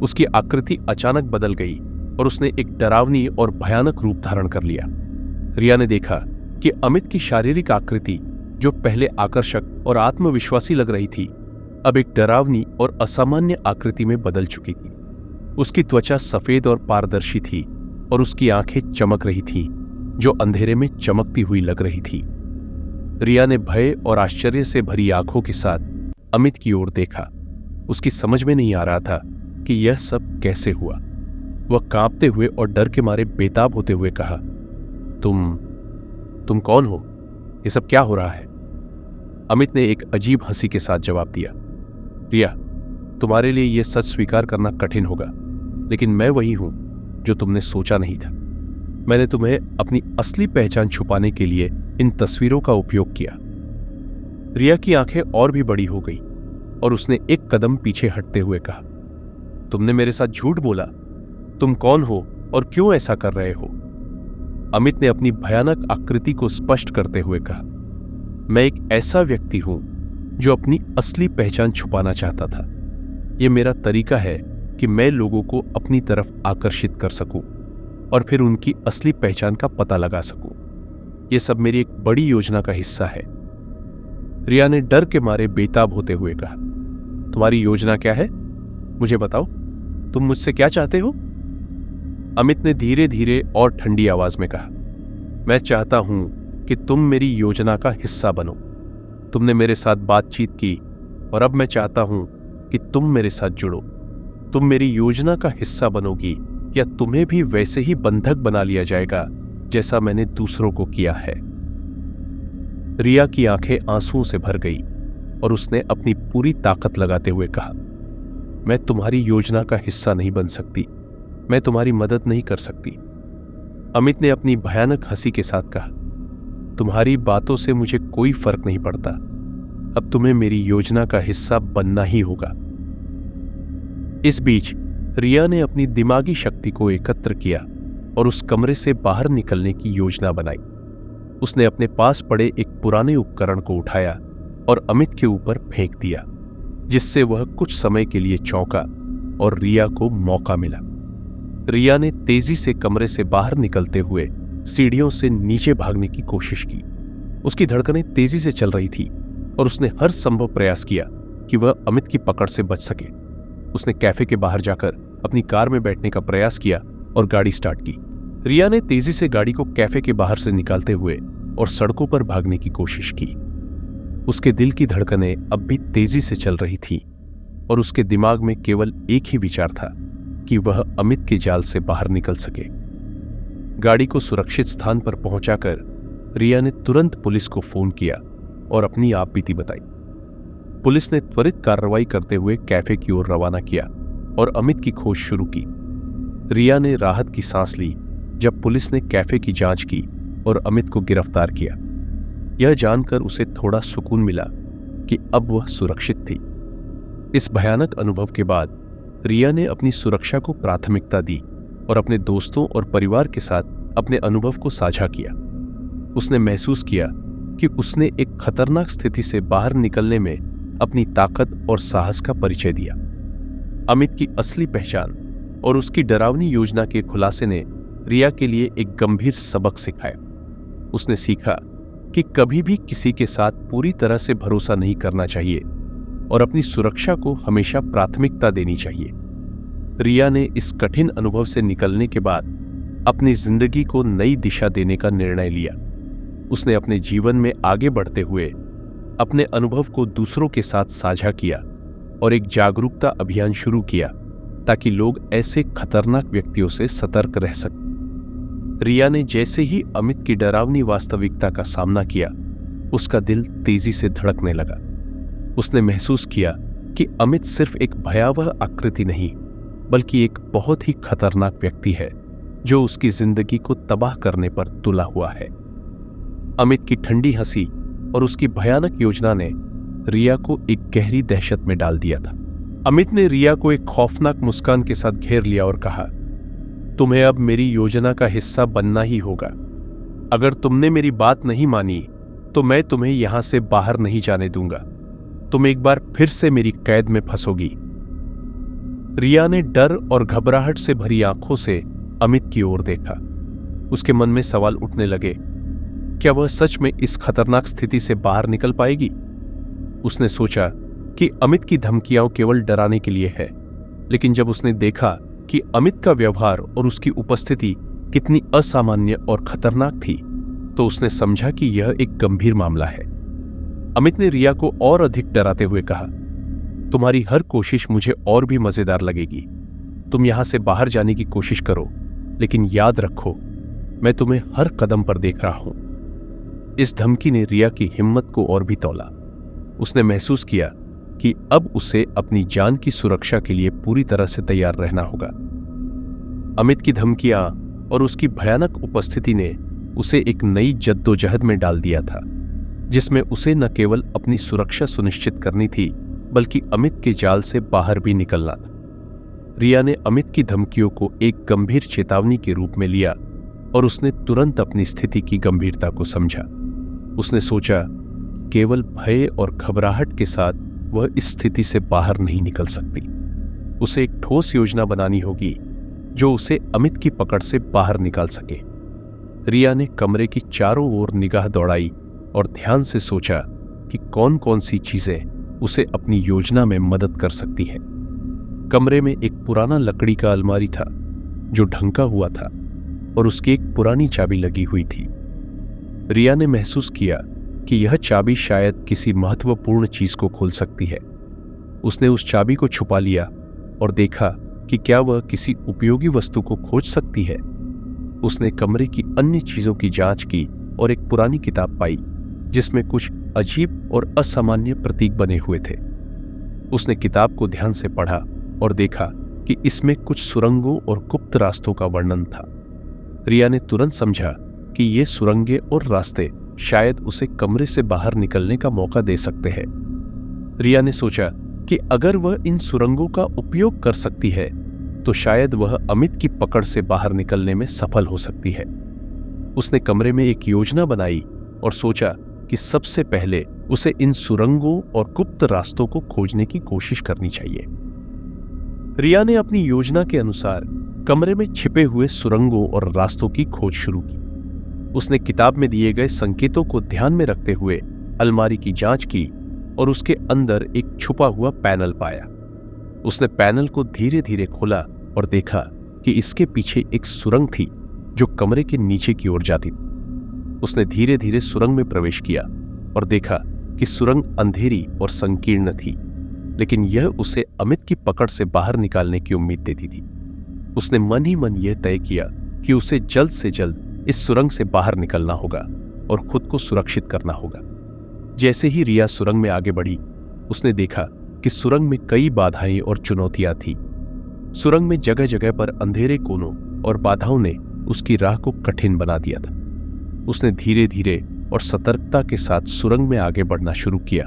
उसकी आकृति अचानक बदल गई और उसने एक डरावनी और भयानक रूप धारण कर लिया। रिया ने देखा कि अमित की शारीरिक आकृति, जो पहले आकर्षक और आत्मविश्वासी लग रही थी, अब एक डरावनी और असामान्य आकृति में बदल चुकी थी। उसकी त्वचा सफेद और पारदर्शी थी और उसकी आंखें चमक रही थीं, जो अंधेरे में चमकती हुई लग रही थी। रिया ने भय और आश्चर्य से भरी आंखों के साथ अमित की ओर देखा। उसकी समझ में नहीं आ रहा था कि यह सब कैसे हुआ। वह कांपते हुए और डर के मारे बेताब होते हुए कहा, तुम कौन हो? यह सब क्या हो रहा है? अमित ने एक अजीब हंसी के साथ जवाब दिया, रिया, तुम्हारे लिए यह सच स्वीकार करना कठिन होगा, लेकिन मैं वही हूं जो तुमने सोचा नहीं था। मैंने तुम्हें अपनी असली पहचान छुपाने के लिए इन तस्वीरों का उपयोग किया। रिया की आंखें और भी बड़ी हो गई और उसने एक कदम पीछे हटते हुए कहा, तुमने मेरे साथ झूठ बोला। तुम कौन हो और क्यों ऐसा कर रहे हो? अमित ने अपनी भयानक आकृति को स्पष्ट करते हुए कहा, मैं एक ऐसा व्यक्ति हूं जो अपनी असली पहचान छुपाना चाहता था। यह मेरा तरीका है कि मैं लोगों को अपनी तरफ आकर्षित कर सकूं और फिर उनकी असली पहचान का पता लगा सकूं। यह सब मेरी एक बड़ी योजना का हिस्सा है। रिया ने डर के मारे बेताब होते हुए कहा, तुम्हारी योजना क्या है? मुझे बताओ, तुम मुझसे क्या चाहते हो? अमित ने धीरे धीरे और ठंडी आवाज में कहा, मैं चाहता हूं कि तुम मेरी योजना का हिस्सा बनो। तुमने मेरे साथ बातचीत की और अब मैं चाहता हूं कि तुम मेरे साथ जुड़ो। तुम मेरी योजना का हिस्सा बनोगी या तुम्हें भी वैसे ही बंधक बना लिया जाएगा जैसा मैंने दूसरों को किया है। रिया की आंखें आंसुओं से भर गई और उसने अपनी पूरी ताकत लगाते हुए कहा, मैं तुम्हारी योजना का हिस्सा नहीं बन सकती। मैं तुम्हारी मदद नहीं कर सकती। अमित ने अपनी भयानक हंसी के साथ कहा, तुम्हारी बातों से मुझे कोई फर्क नहीं पड़ता। अब तुम्हें मेरी योजना का हिस्सा बनना ही होगा। इस बीच रिया ने अपनी दिमागी शक्ति को एकत्र किया और उस कमरे से बाहर निकलने की योजना बनाई। उसने अपने पास पड़े एक पुराने उपकरण को उठाया और अमित के ऊपर फेंक दिया, जिससे वह कुछ समय के लिए चौंका और रिया को मौका मिला। रिया ने तेजी से कमरे से बाहर निकलते हुए सीढ़ियों से नीचे भागने की कोशिश की। उसकी धड़कनें तेजी से चल रही थी और उसने हर संभव प्रयास किया कि वह अमित की पकड़ से बच सके। उसने कैफे के बाहर जाकर अपनी कार में बैठने का प्रयास किया और गाड़ी स्टार्ट की। रिया ने तेजी से गाड़ी को कैफे के बाहर से निकालते हुए और सड़कों पर भागने की कोशिश की। उसके दिल की धड़कनें अब भी तेजी से चल रही थीं और उसके दिमाग में केवल एक ही विचार था कि वह अमित के जाल से बाहर निकल सके। गाड़ी को सुरक्षित स्थान पर पहुंचाकर रिया ने तुरंत पुलिस को फोन किया और अपनी आपबीती बताई। पुलिस ने त्वरित कार्रवाई करते हुए कैफे की ओर रवाना किया और अमित की खोज शुरू की। रिया ने राहत की सांस ली जब पुलिस ने कैफे की जांच की और अमित को गिरफ्तार किया। यह जानकर उसे थोड़ा सुकून मिला कि अब वह सुरक्षित थी। इस भयानक अनुभव के बाद रिया ने अपनी सुरक्षा को प्राथमिकता दी और अपने दोस्तों और परिवार के साथ अपने अनुभव को साझा किया। उसने महसूस किया कि उसने एक खतरनाक स्थिति से बाहर निकलने में अपनी ताकत और साहस का परिचय दिया। अमित की असली पहचान और उसकी डरावनी योजना के खुलासे ने रिया के लिए एक गंभीर सबक सिखाया। उसने सीखा कि कभी भी किसी के साथ पूरी तरह से भरोसा नहीं करना चाहिए और अपनी सुरक्षा को हमेशा प्राथमिकता देनी चाहिए। रिया ने इस कठिन अनुभव से निकलने के बाद अपनी जिंदगी को नई दिशा देने का निर्णय लिया। उसने अपने जीवन में आगे बढ़ते हुए अपने अनुभव को दूसरों के साथ साझा किया और एक जागरूकता अभियान शुरू किया ताकि लोग ऐसे खतरनाक व्यक्तियों से सतर्क रह सकें। रिया ने जैसे ही अमित की डरावनी वास्तविकता का सामना किया, उसका दिल तेजी से धड़कने लगा। उसने महसूस किया कि अमित सिर्फ एक भयावह आकृति नहीं, बल्कि एक बहुत ही खतरनाक व्यक्ति है जो उसकी जिंदगी को तबाह करने पर तुला हुआ है। अमित की ठंडी हंसी और उसकी भयानक योजना ने रिया को एक गहरी दहशत में डाल दिया था। अमित ने रिया को एक खौफनाक मुस्कान के साथ घेर लिया और कहा, तुम्हें अब मेरी योजना का हिस्सा बनना ही होगा। अगर तुमने मेरी बात नहीं मानी तो मैं तुम्हें यहां से बाहर नहीं जाने दूंगा। तुम एक बार फिर से मेरी कैद में फंसोगी। रिया ने डर और घबराहट से भरी आंखों से अमित की ओर देखा। उसके मन में सवाल उठने लगे, क्या वह सच में इस खतरनाक स्थिति से बाहर निकल पाएगी? उसने सोचा कि अमित की धमकियां केवल डराने के लिए है, लेकिन जब उसने देखा कि अमित का व्यवहार और उसकी उपस्थिति कितनी असामान्य और खतरनाक थी, तो उसने समझा कि यह एक गंभीर मामला है। अमित ने रिया को और अधिक डराते हुए कहा, तुम्हारी हर कोशिश मुझे और भी मजेदार लगेगी। तुम यहां से बाहर जाने की कोशिश करो, लेकिन याद रखो, मैं तुम्हें हर कदम पर देख रहा हूं। इस धमकी ने रिया की हिम्मत को और भी तौला। उसने महसूस किया कि अब उसे अपनी जान की सुरक्षा के लिए पूरी तरह से तैयार रहना होगा। अमित की धमकियां और उसकी भयानक उपस्थिति ने उसे एक नई जद्दोजहद में डाल दिया था, जिसमें उसे न केवल अपनी सुरक्षा सुनिश्चित करनी थी, बल्कि अमित के जाल से बाहर भी निकलना था। रिया ने अमित की धमकियों को एक गंभीर चेतावनी के रूप में लिया और उसने तुरंत अपनी स्थिति की गंभीरता को समझा। उसने सोचा, केवल भय और घबराहट के साथ वह इस स्थिति से बाहर नहीं निकल सकती। उसे एक ठोस योजना बनानी होगी जो उसे अमित की पकड़ से बाहर निकाल सके। रिया ने कमरे की चारों ओर निगाह दौड़ाई और ध्यान से सोचा कि कौन कौन सी चीजें उसे अपनी योजना में मदद कर सकती हैं। कमरे में एक पुराना लकड़ी का अलमारी था जो ढंका हुआ था और उसकी एक पुरानी चाबी लगी हुई थी। रिया ने महसूस किया कि यह चाबी शायद किसी महत्वपूर्ण चीज को खोल सकती है। उसने उस चाबी को छुपा लिया और देखा कि क्या वह किसी उपयोगी वस्तु को खोज सकती है। उसने कमरे की अन्य चीजों की जांच की और एक पुरानी किताब पाई जिसमें कुछ अजीब और असामान्य प्रतीक बने हुए थे। उसने किताब को ध्यान से पढ़ा और देखा कि इसमें कुछ सुरंगों और गुप्त रास्तों का वर्णन था। रिया ने तुरंत समझा कि ये सुरंगें और रास्ते शायद उसे कमरे से बाहर निकलने का मौका दे सकते हैं। रिया ने सोचा कि अगर वह इन सुरंगों का उपयोग कर सकती है तो शायद वह अमित की पकड़ से बाहर निकलने में सफल हो सकती है। उसने कमरे में एक योजना बनाई और सोचा कि सबसे पहले उसे इन सुरंगों और गुप्त रास्तों को खोजने की कोशिश करनी चाहिए। रिया ने अपनी योजना के अनुसार कमरे में छिपे हुए सुरंगों और रास्तों की खोज शुरू की। उसने किताब में दिए गए संकेतों को ध्यान में रखते हुए अलमारी की जांच की और उसके अंदर एक छुपा हुआ पैनल पाया। उसने पैनल को धीरे धीरे खोला और देखा कि इसके पीछे एक सुरंग थी जो कमरे के नीचे की ओर जाती थी। उसने धीरे धीरे सुरंग में प्रवेश किया और देखा कि सुरंग अंधेरी और संकीर्ण थी, लेकिन यह उसे अमित की पकड़ से बाहर निकालने की उम्मीद देती थी। उसने मन ही मन यह तय किया कि उसे जल्द से जल्द इस सुरंग से बाहर निकलना होगा और खुद को सुरक्षित करना होगा। जैसे ही रिया सुरंग में आगे बढ़ी, उसने देखा कि सुरंग में कई बाधाएं और चुनौतियां थी। सुरंग में जगह जगह पर अंधेरे कोनों और बाधाओं ने उसकी राह को कठिन बना दिया था। उसने धीरे धीरे और सतर्कता के साथ सुरंग में आगे बढ़ना शुरू किया।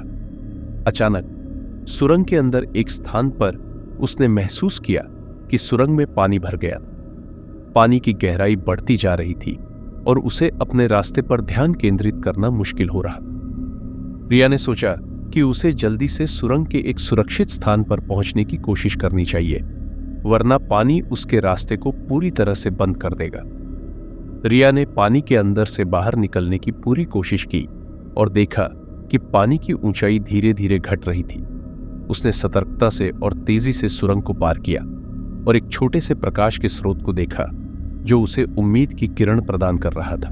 अचानक सुरंग के अंदर एक स्थान पर उसने महसूस किया कि सुरंग में पानी भर गया। पानी की गहराई बढ़ती जा रही थी और उसे अपने रास्ते पर ध्यान केंद्रित करना मुश्किल हो रहा था। रिया ने सोचा कि उसे जल्दी से सुरंग के एक सुरक्षित स्थान पर पहुंचने की कोशिश करनी चाहिए, वरना पानी उसके रास्ते को पूरी तरह से बंद कर देगा। रिया ने पानी के अंदर से बाहर निकलने की पूरी कोशिश की और देखा कि पानी की ऊंचाई धीरे धीरे घट रही थी। उसने सतर्कता से और तेजी से सुरंग को पार किया और एक छोटे से प्रकाश के स्रोत को देखा जो उसे उम्मीद की किरण प्रदान कर रहा था।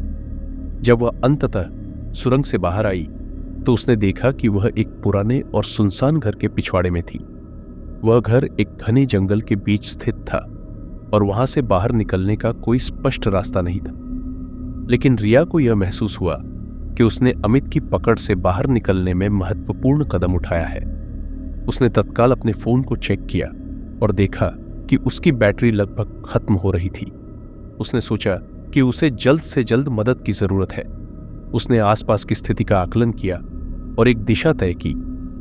जब वह अंततः सुरंग से बाहर आई तो उसने देखा कि वह एक पुराने और सुनसान घर के पिछवाड़े में थी। वह घर एक घने जंगल के बीच स्थित था और वहां से बाहर निकलने का कोई स्पष्ट रास्ता नहीं था। लेकिन रिया को यह महसूस हुआ कि उसने अमित की पकड़ से बाहर निकलने में महत्वपूर्ण कदम उठाया है। उसने तत्काल अपने फोन को चेक किया और देखा कि उसकी बैटरी लगभग खत्म हो रही थी। उसने सोचा कि उसे जल्द से जल्द मदद की जरूरत है। उसने आसपास की स्थिति का आकलन किया और एक दिशा तय की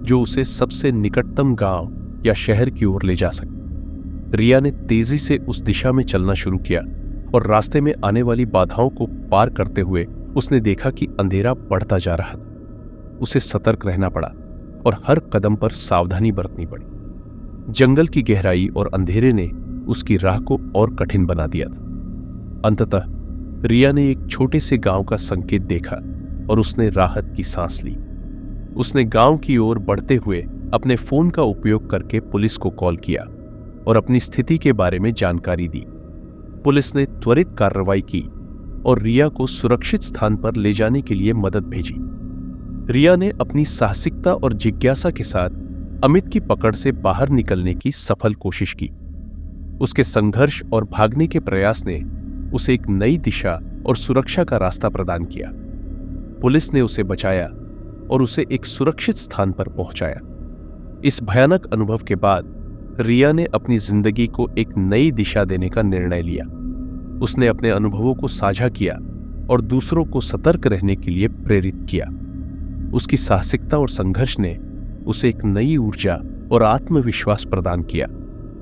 जो उसे सबसे निकटतम गांव या शहर की ओर ले जा सके। रिया ने तेजी से उस दिशा में चलना शुरू किया और रास्ते में आने वाली बाधाओं को पार करते हुए उसने देखा कि अंधेरा बढ़ता जा रहा था। उसे सतर्क रहना पड़ा और हर कदम पर सावधानी बरतनी पड़ी। जंगल की गहराई और अंधेरे ने उसकी राह को और कठिन बना दिया था। अंततः रिया ने एक छोटे से गांव का संकेत देखा और उसने राहत की सांस ली। उसने गांव की ओर बढ़ते हुए अपने फोन का उपयोग करके पुलिस को कॉल किया और अपनी स्थिति के बारे में जानकारी दी। पुलिस ने त्वरित कार्रवाई की और रिया को सुरक्षित स्थान पर ले जाने के लिए मदद भेजी। रिया ने अपनी साहसिकता और जिज्ञासा के साथ अमित की पकड़ से बाहर निकलने की सफल कोशिश की। उसके संघर्ष और भागने के प्रयास ने उसे एक नई दिशा और सुरक्षा का रास्ता प्रदान किया। पुलिस ने उसे बचाया और उसे एक सुरक्षित स्थान पर पहुंचाया। इस भयानक अनुभव के बाद रिया ने अपनी जिंदगी को एक नई दिशा देने का निर्णय लिया। उसने अपने अनुभवों को साझा किया और दूसरों को सतर्क रहने के लिए प्रेरित किया। उसकी साहसिकता और संघर्ष ने उसे एक नई ऊर्जा और आत्मविश्वास प्रदान किया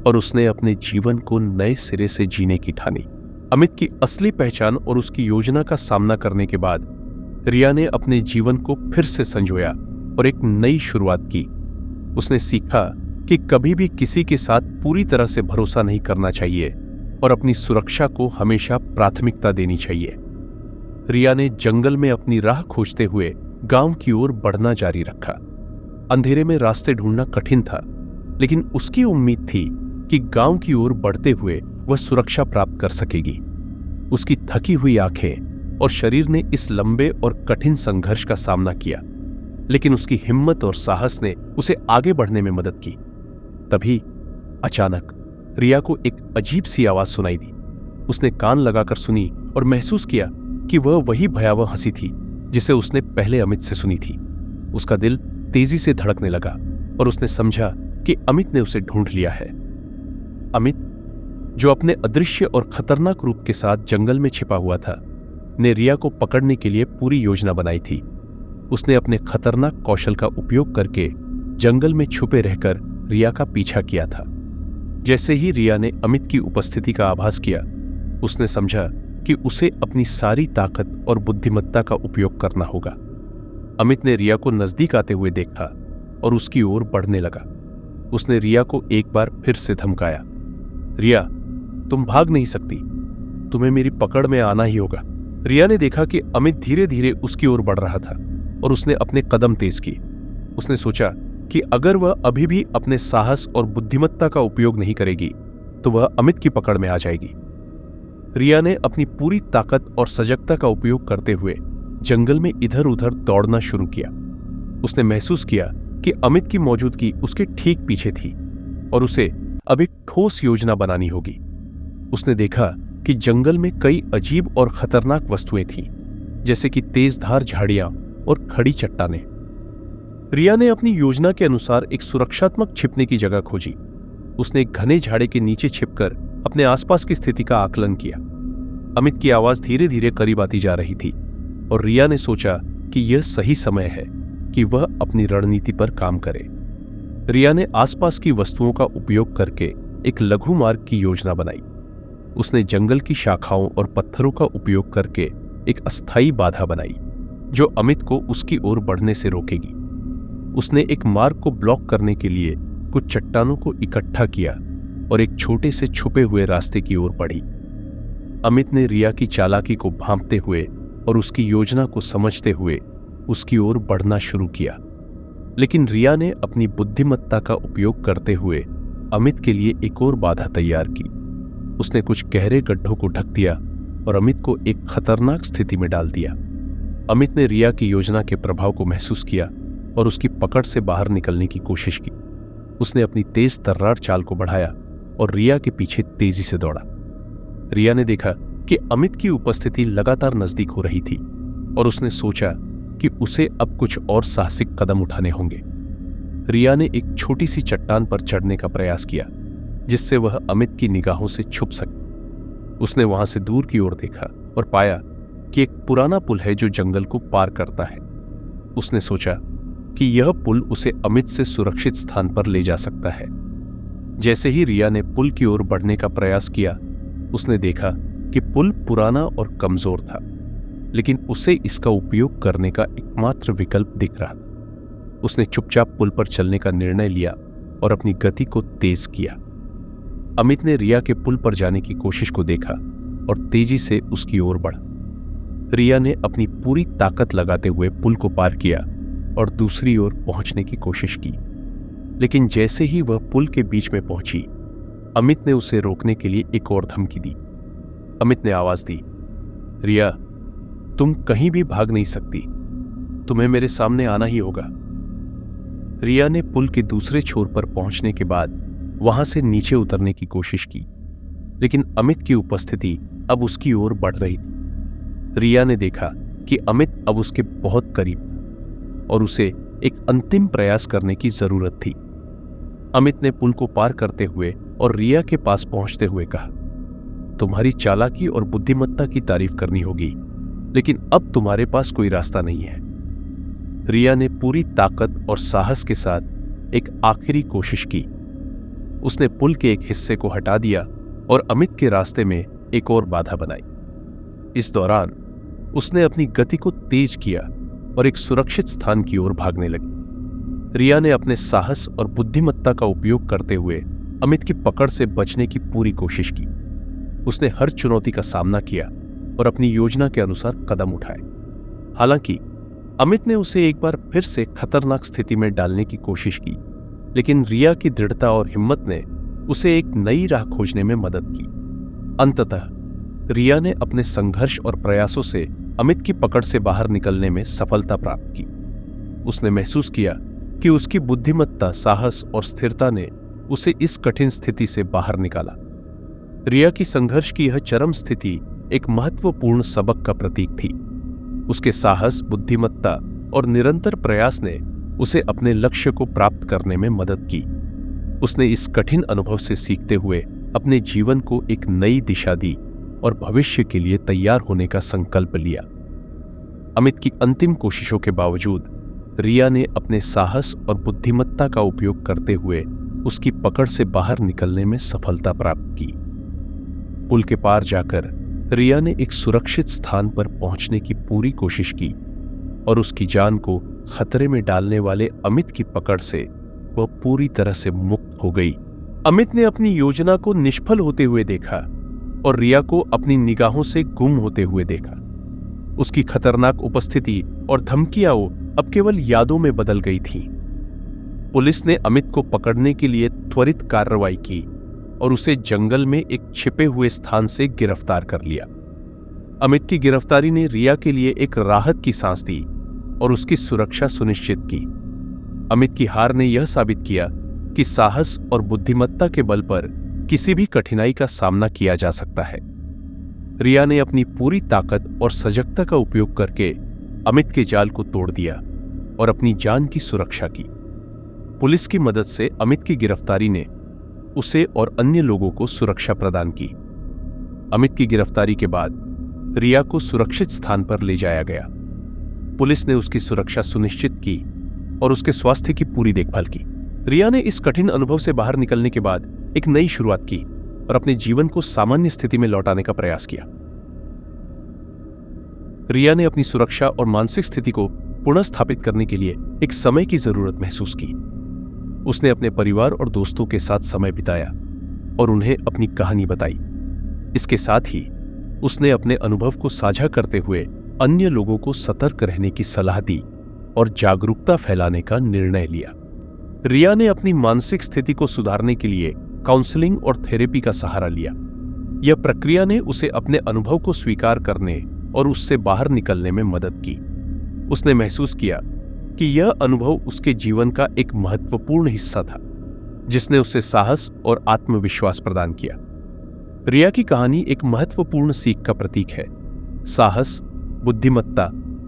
और उसने अपने जीवन को नए सिरे से जीने की ठानी। अमित की असली पहचान और उसकी योजना का सामना करने के बाद रिया ने अपने जीवन को फिर से संजोया और एक नई शुरुआत की। उसने सीखा कि कभी भी किसी के साथ पूरी तरह से भरोसा नहीं करना चाहिए और अपनी सुरक्षा को हमेशा प्राथमिकता देनी चाहिए। रिया ने जंगल में अपनी राह खोजते हुए गांव की ओर बढ़ना जारी रखा। अंधेरे में रास्ते ढूंढना कठिन था, लेकिन उसकी उम्मीद थी कि गांव की ओर बढ़ते हुए वह सुरक्षा प्राप्त कर सकेगी। उसकी थकी हुई आंखें और शरीर ने इस लंबे और कठिन संघर्ष का सामना किया, लेकिन उसकी हिम्मत और साहस ने उसे आगे बढ़ने में मदद की। तभी अचानक रिया को एक अजीब सी आवाज सुनाई दी। उसने कान लगाकर सुनी और महसूस किया कि वह वही भयावह हंसी थी जिसे उसने पहले अमित से सुनी थी। उसका दिल तेजी से धड़कने लगा और उसने समझा कि अमित ने उसे ढूंढ लिया है। अमित, जो अपने अदृश्य और खतरनाक रूप के साथ जंगल में छिपा हुआ था, ने रिया को पकड़ने के लिए पूरी योजना बनाई थी। उसने अपने खतरनाक कौशल का उपयोग करके जंगल में छुपे रहकर रिया का पीछा किया था। जैसे ही रिया ने अमित की उपस्थिति का आभास किया, उसने समझा कि उसे अपनी सारी ताकत और बुद्धिमत्ता का उपयोग करना होगा। अमित ने रिया को नजदीक आते हुए देखा और उसकी ओर बढ़ने लगा। उसने रिया को एक बार फिर से धमकाया, रिया, तुम भाग नहीं सकती, तुम्हें मेरी पकड़ में आना ही होगा। रिया ने देखा कि अमित धीरे धीरे उसकी ओर बढ़ रहा था और उसने अपने कदम तेज किए। उसने सोचा कि अगर वह अभी भी अपने साहस और बुद्धिमत्ता का उपयोग नहीं करेगी तो वह अमित की पकड़ में आ जाएगी। रिया ने अपनी पूरी ताकत और सजगता का उपयोग करते हुए जंगल में इधर उधर दौड़ना शुरू किया। उसने महसूस किया कि अमित की मौजूदगी उसके ठीक पीछे थी और उसे अब एक ठोस योजना बनानी होगी। उसने देखा कि जंगल में कई अजीब और खतरनाक वस्तुएं थीं, जैसे कि तेजधार झाड़ियां और खड़ी चट्टानें। रिया ने अपनी योजना के अनुसार एक सुरक्षात्मक छिपने की जगह खोजी। उसने एक घने झाड़े के नीचे छिपकर अपने आसपास की स्थिति का आकलन किया। अमित की आवाज धीरे धीरे करीब आती जा रही थी और रिया ने सोचा कि यह सही समय है कि वह अपनी रणनीति पर काम करे। रिया ने आसपास की वस्तुओं का उपयोग करके एक लघु मार्ग की योजना बनाई। उसने जंगल की शाखाओं और पत्थरों का उपयोग करके एक अस्थायी बाधा बनाई जो अमित को उसकी ओर बढ़ने से रोकेगी। उसने एक मार्ग को ब्लॉक करने के लिए कुछ चट्टानों को इकट्ठा किया और एक छोटे से छुपे हुए रास्ते की ओर बढ़ी। अमित ने रिया की चालाकी को भांपते हुए और उसकी योजना को समझते हुए उसकी ओर बढ़ना शुरू किया, लेकिन रिया ने अपनी बुद्धिमत्ता का उपयोग करते हुए अमित के लिए एक और बाधा तैयार की। उसने कुछ गहरे गड्ढों को ढक दिया और अमित को एक खतरनाक स्थिति में डाल दिया। अमित ने रिया की योजना के प्रभाव को महसूस किया और उसकी पकड़ से बाहर निकलने की कोशिश की। उसने अपनी तेज तर्रार चाल को बढ़ाया और रिया के पीछे तेजी से दौड़ा। रिया ने देखा कि अमित की उपस्थिति लगातार नजदीक हो रही थी और उसने सोचा कि उसे अब कुछ और साहसिक कदम उठाने होंगे। रिया ने एक छोटी सी चट्टान पर चढ़ने का प्रयास किया जिससे वह अमित की निगाहों से छुप सके। उसने वहां से दूर की ओर देखा और पाया कि एक पुराना पुल है जो जंगल को पार करता है। उसने सोचा कि यह पुल उसे अमित से सुरक्षित स्थान पर ले जा सकता है। जैसे ही रिया ने पुल की ओर बढ़ने का प्रयास किया, उसने देखा कि पुल पुराना और कमजोर था, लेकिन उसे इसका उपयोग करने का एकमात्र विकल्प दिख रहा था। उसने चुपचाप पुल पर चलने का निर्णय लिया और अपनी गति को तेज किया। अमित ने रिया के पुल पर जाने की कोशिश को देखा और तेजी से उसकी ओर बढ़ा। रिया ने अपनी पूरी ताकत लगाते हुए पुल को पार किया और दूसरी ओर पहुंचने की कोशिश की, लेकिन जैसे ही वह पुल के बीच में पहुंची, अमित ने उसे रोकने के लिए एक और धमकी दी। अमित ने आवाज दी, रिया, तुम कहीं भी भाग नहीं सकती, तुम्हें मेरे सामने आना ही होगा। रिया ने पुल के दूसरे छोर पर पहुंचने के बाद वहां से नीचे उतरने की कोशिश की, लेकिन अमित की उपस्थिति अब उसकी ओर बढ़ रही थी। रिया ने देखा कि अमित अब उसके बहुत करीब था और उसे एक अंतिम प्रयास करने की जरूरत थी। अमित ने पुल को पार करते हुए और रिया के पास पहुंचते हुए कहा, तुम्हारी चालाकी और बुद्धिमत्ता की तारीफ करनी होगी, लेकिन अब तुम्हारे पास कोई रास्ता नहीं है। रिया ने पूरी ताकत और साहस के साथ एक आखिरी कोशिश की। उसने पुल के एक हिस्से को हटा दिया और अमित के रास्ते में एक और बाधा बनाई। इस दौरान उसने अपनी गति को तेज किया और एक सुरक्षित स्थान की ओर भागने लगी। रिया ने अपने साहस और बुद्धिमत्ता का उपयोग करते हुए अमित की पकड़ से बचने की पूरी कोशिश की। उसने हर चुनौती का सामना किया और अपनी योजना के अनुसार कदम उठाए। हालांकि अमित ने उसे एक बार फिर से खतरनाक स्थिति में डालने की कोशिश की, लेकिन रिया की दृढ़ता और हिम्मत ने उसे एक नई राह खोजने में मदद की। अंततः रिया ने अपने संघर्ष और प्रयासों से अमित की पकड़ से बाहर निकलने में सफलता प्राप्त की। उसने महसूस किया कि उसकी बुद्धिमत्ता, साहस और स्थिरता ने उसे इस कठिन स्थिति से बाहर निकाला। रिया की संघर्ष की यह चरम स्थिति एक महत्वपूर्ण सबक का प्रतीक थी। उसके साहस, बुद्धिमत्ता और निरंतर प्रयास ने उसे अपने लक्ष्य को प्राप्त करने में मदद की। उसने इस कठिन अनुभव से सीखते हुए अपने जीवन को एक नई दिशा दी और भविष्य के लिए तैयार होने का संकल्प लिया। अमित की अंतिम कोशिशों के बावजूद रिया ने अपने साहस और बुद्धिमत्ता का उपयोग करते हुए उसकी पकड़ से बाहर निकलने में सफलता प्राप्त की। पुल के पार जाकर रिया ने एक सुरक्षित स्थान पर पहुंचने की पूरी कोशिश की और उसकी जान को खतरे में डालने वाले अमित की पकड़ से वह पूरी तरह से मुक्त हो गई। अमित ने अपनी योजना को निष्फल होते हुए देखा और रिया को अपनी निगाहों से गुम होते हुए देखा। उसकी खतरनाक उपस्थिति और धमकियां अब केवल यादों में बदल गई थीं। पुलिस ने अमित को पकड़ने के लिए त्वरित कार्रवाई की और उसे जंगल में एक छिपे हुए स्थान से गिरफ्तार कर लिया। अमित की गिरफ्तारी ने रिया के लिए एक राहत की सांस दी और उसकी सुरक्षा सुनिश्चित की। अमित की हार ने यह साबित किया कि साहस और बुद्धिमत्ता के बल पर किसी भी कठिनाई का सामना किया जा सकता है। रिया ने अपनी पूरी ताकत और सजगता का उपयोग करके अमित के जाल को तोड़ दिया और अपनी जान की सुरक्षा की। पुलिस की मदद से अमित की गिरफ्तारी ने उसे और अन्य लोगों को सुरक्षा प्रदान की। अमित की गिरफ्तारी के बाद रिया को सुरक्षित स्थान पर ले जाया गया। पुलिस ने उसकी सुरक्षा सुनिश्चित की और उसके स्वास्थ्य की पूरी देखभाल की। रिया ने इस कठिन अनुभव से बाहर निकलने के बाद एक नई शुरुआत की और अपने जीवन को सामान्य स्थिति में लौटाने का प्रयास किया। रिया ने अपनी सुरक्षा और मानसिक स्थिति को पुनः स्थापित करने के लिए एक समय की जरूरत महसूस की। उसने अपने परिवार और दोस्तों के साथ समय बिताया और उन्हें अपनी कहानी बताई। इसके साथ ही उसने अपने अनुभव को साझा करते हुए अन्य लोगों को सतर्क रहने की सलाह दी और जागरूकता फैलाने का निर्णय लिया। रिया ने अपनी मानसिक स्थिति को सुधारने के लिए काउंसलिंग और थेरेपी का सहारा लिया। यह प्रक्रिया ने उसे अपने अनुभव को स्वीकार करने और उससे बाहर निकलने में मदद की। उसने महसूस किया कि यह अनुभव उसके जीवन का एक महत्वपूर्ण हिस्सा था, जिसने उसे साहस और आत्मविश्वास प्रदान किया। रिया की कहानी एक महत्वपूर्ण सीख का प्रतीक है। साहस, बुद्धिमत्ता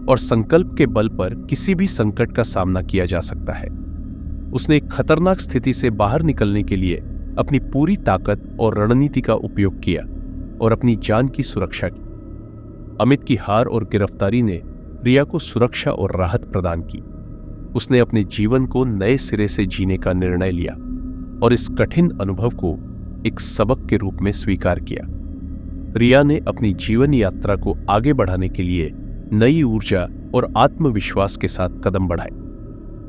और संकल्प के बल पर किसी भी संकट का सामना किया जा सकता है। उसने एक खतरनाक स्थिति से बाहर निकलने के लिए अपनी पूरी ताकत और रणनीति का उपयोग किया और अपनी जान की सुरक्षा की। अमित की हार और गिरफ्तारी ने रिया को सुरक्षा और राहत प्रदान की। उसने अपने जीवन को नए सिरे से जीने का निर्णय लिया और इस कठिन अनुभव को एक सबक के रूप में स्वीकार किया। रिया ने अपनी जीवन यात्रा को आगे बढ़ाने के लिए नई ऊर्जा और आत्मविश्वास के साथ कदम बढ़ाए।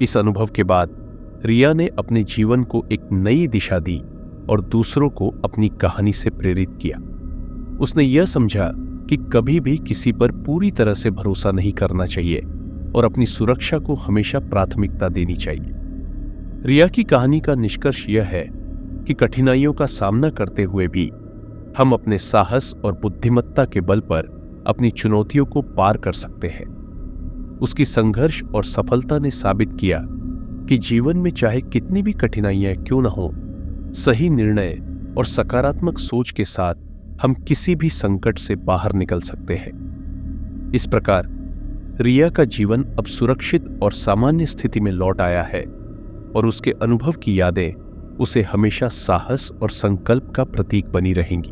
इस अनुभव के बाद रिया ने अपने जीवन को एक नई दिशा दी और दूसरों को अपनी कहानी से प्रेरित किया। उसने यह समझा कि कभी भी किसी पर पूरी तरह से भरोसा नहीं करना चाहिए और अपनी सुरक्षा को हमेशा प्राथमिकता देनी चाहिए। रिया की कहानी का निष्कर्ष यह है कि कठिनाइयों का सामना करते हुए भी हम अपने साहस और बुद्धिमत्ता के बल पर अपनी चुनौतियों को पार कर सकते हैं। उसकी संघर्ष और सफलता ने साबित किया कि जीवन में चाहे कितनी भी कठिनाइयां क्यों न हो, सही निर्णय और सकारात्मक सोच के साथ हम किसी भी संकट से बाहर निकल सकते हैं। इस प्रकार रिया का जीवन अब सुरक्षित और सामान्य स्थिति में लौट आया है और उसके अनुभव की यादें उसे हमेशा साहस और संकल्प का प्रतीक बनी रहेंगी।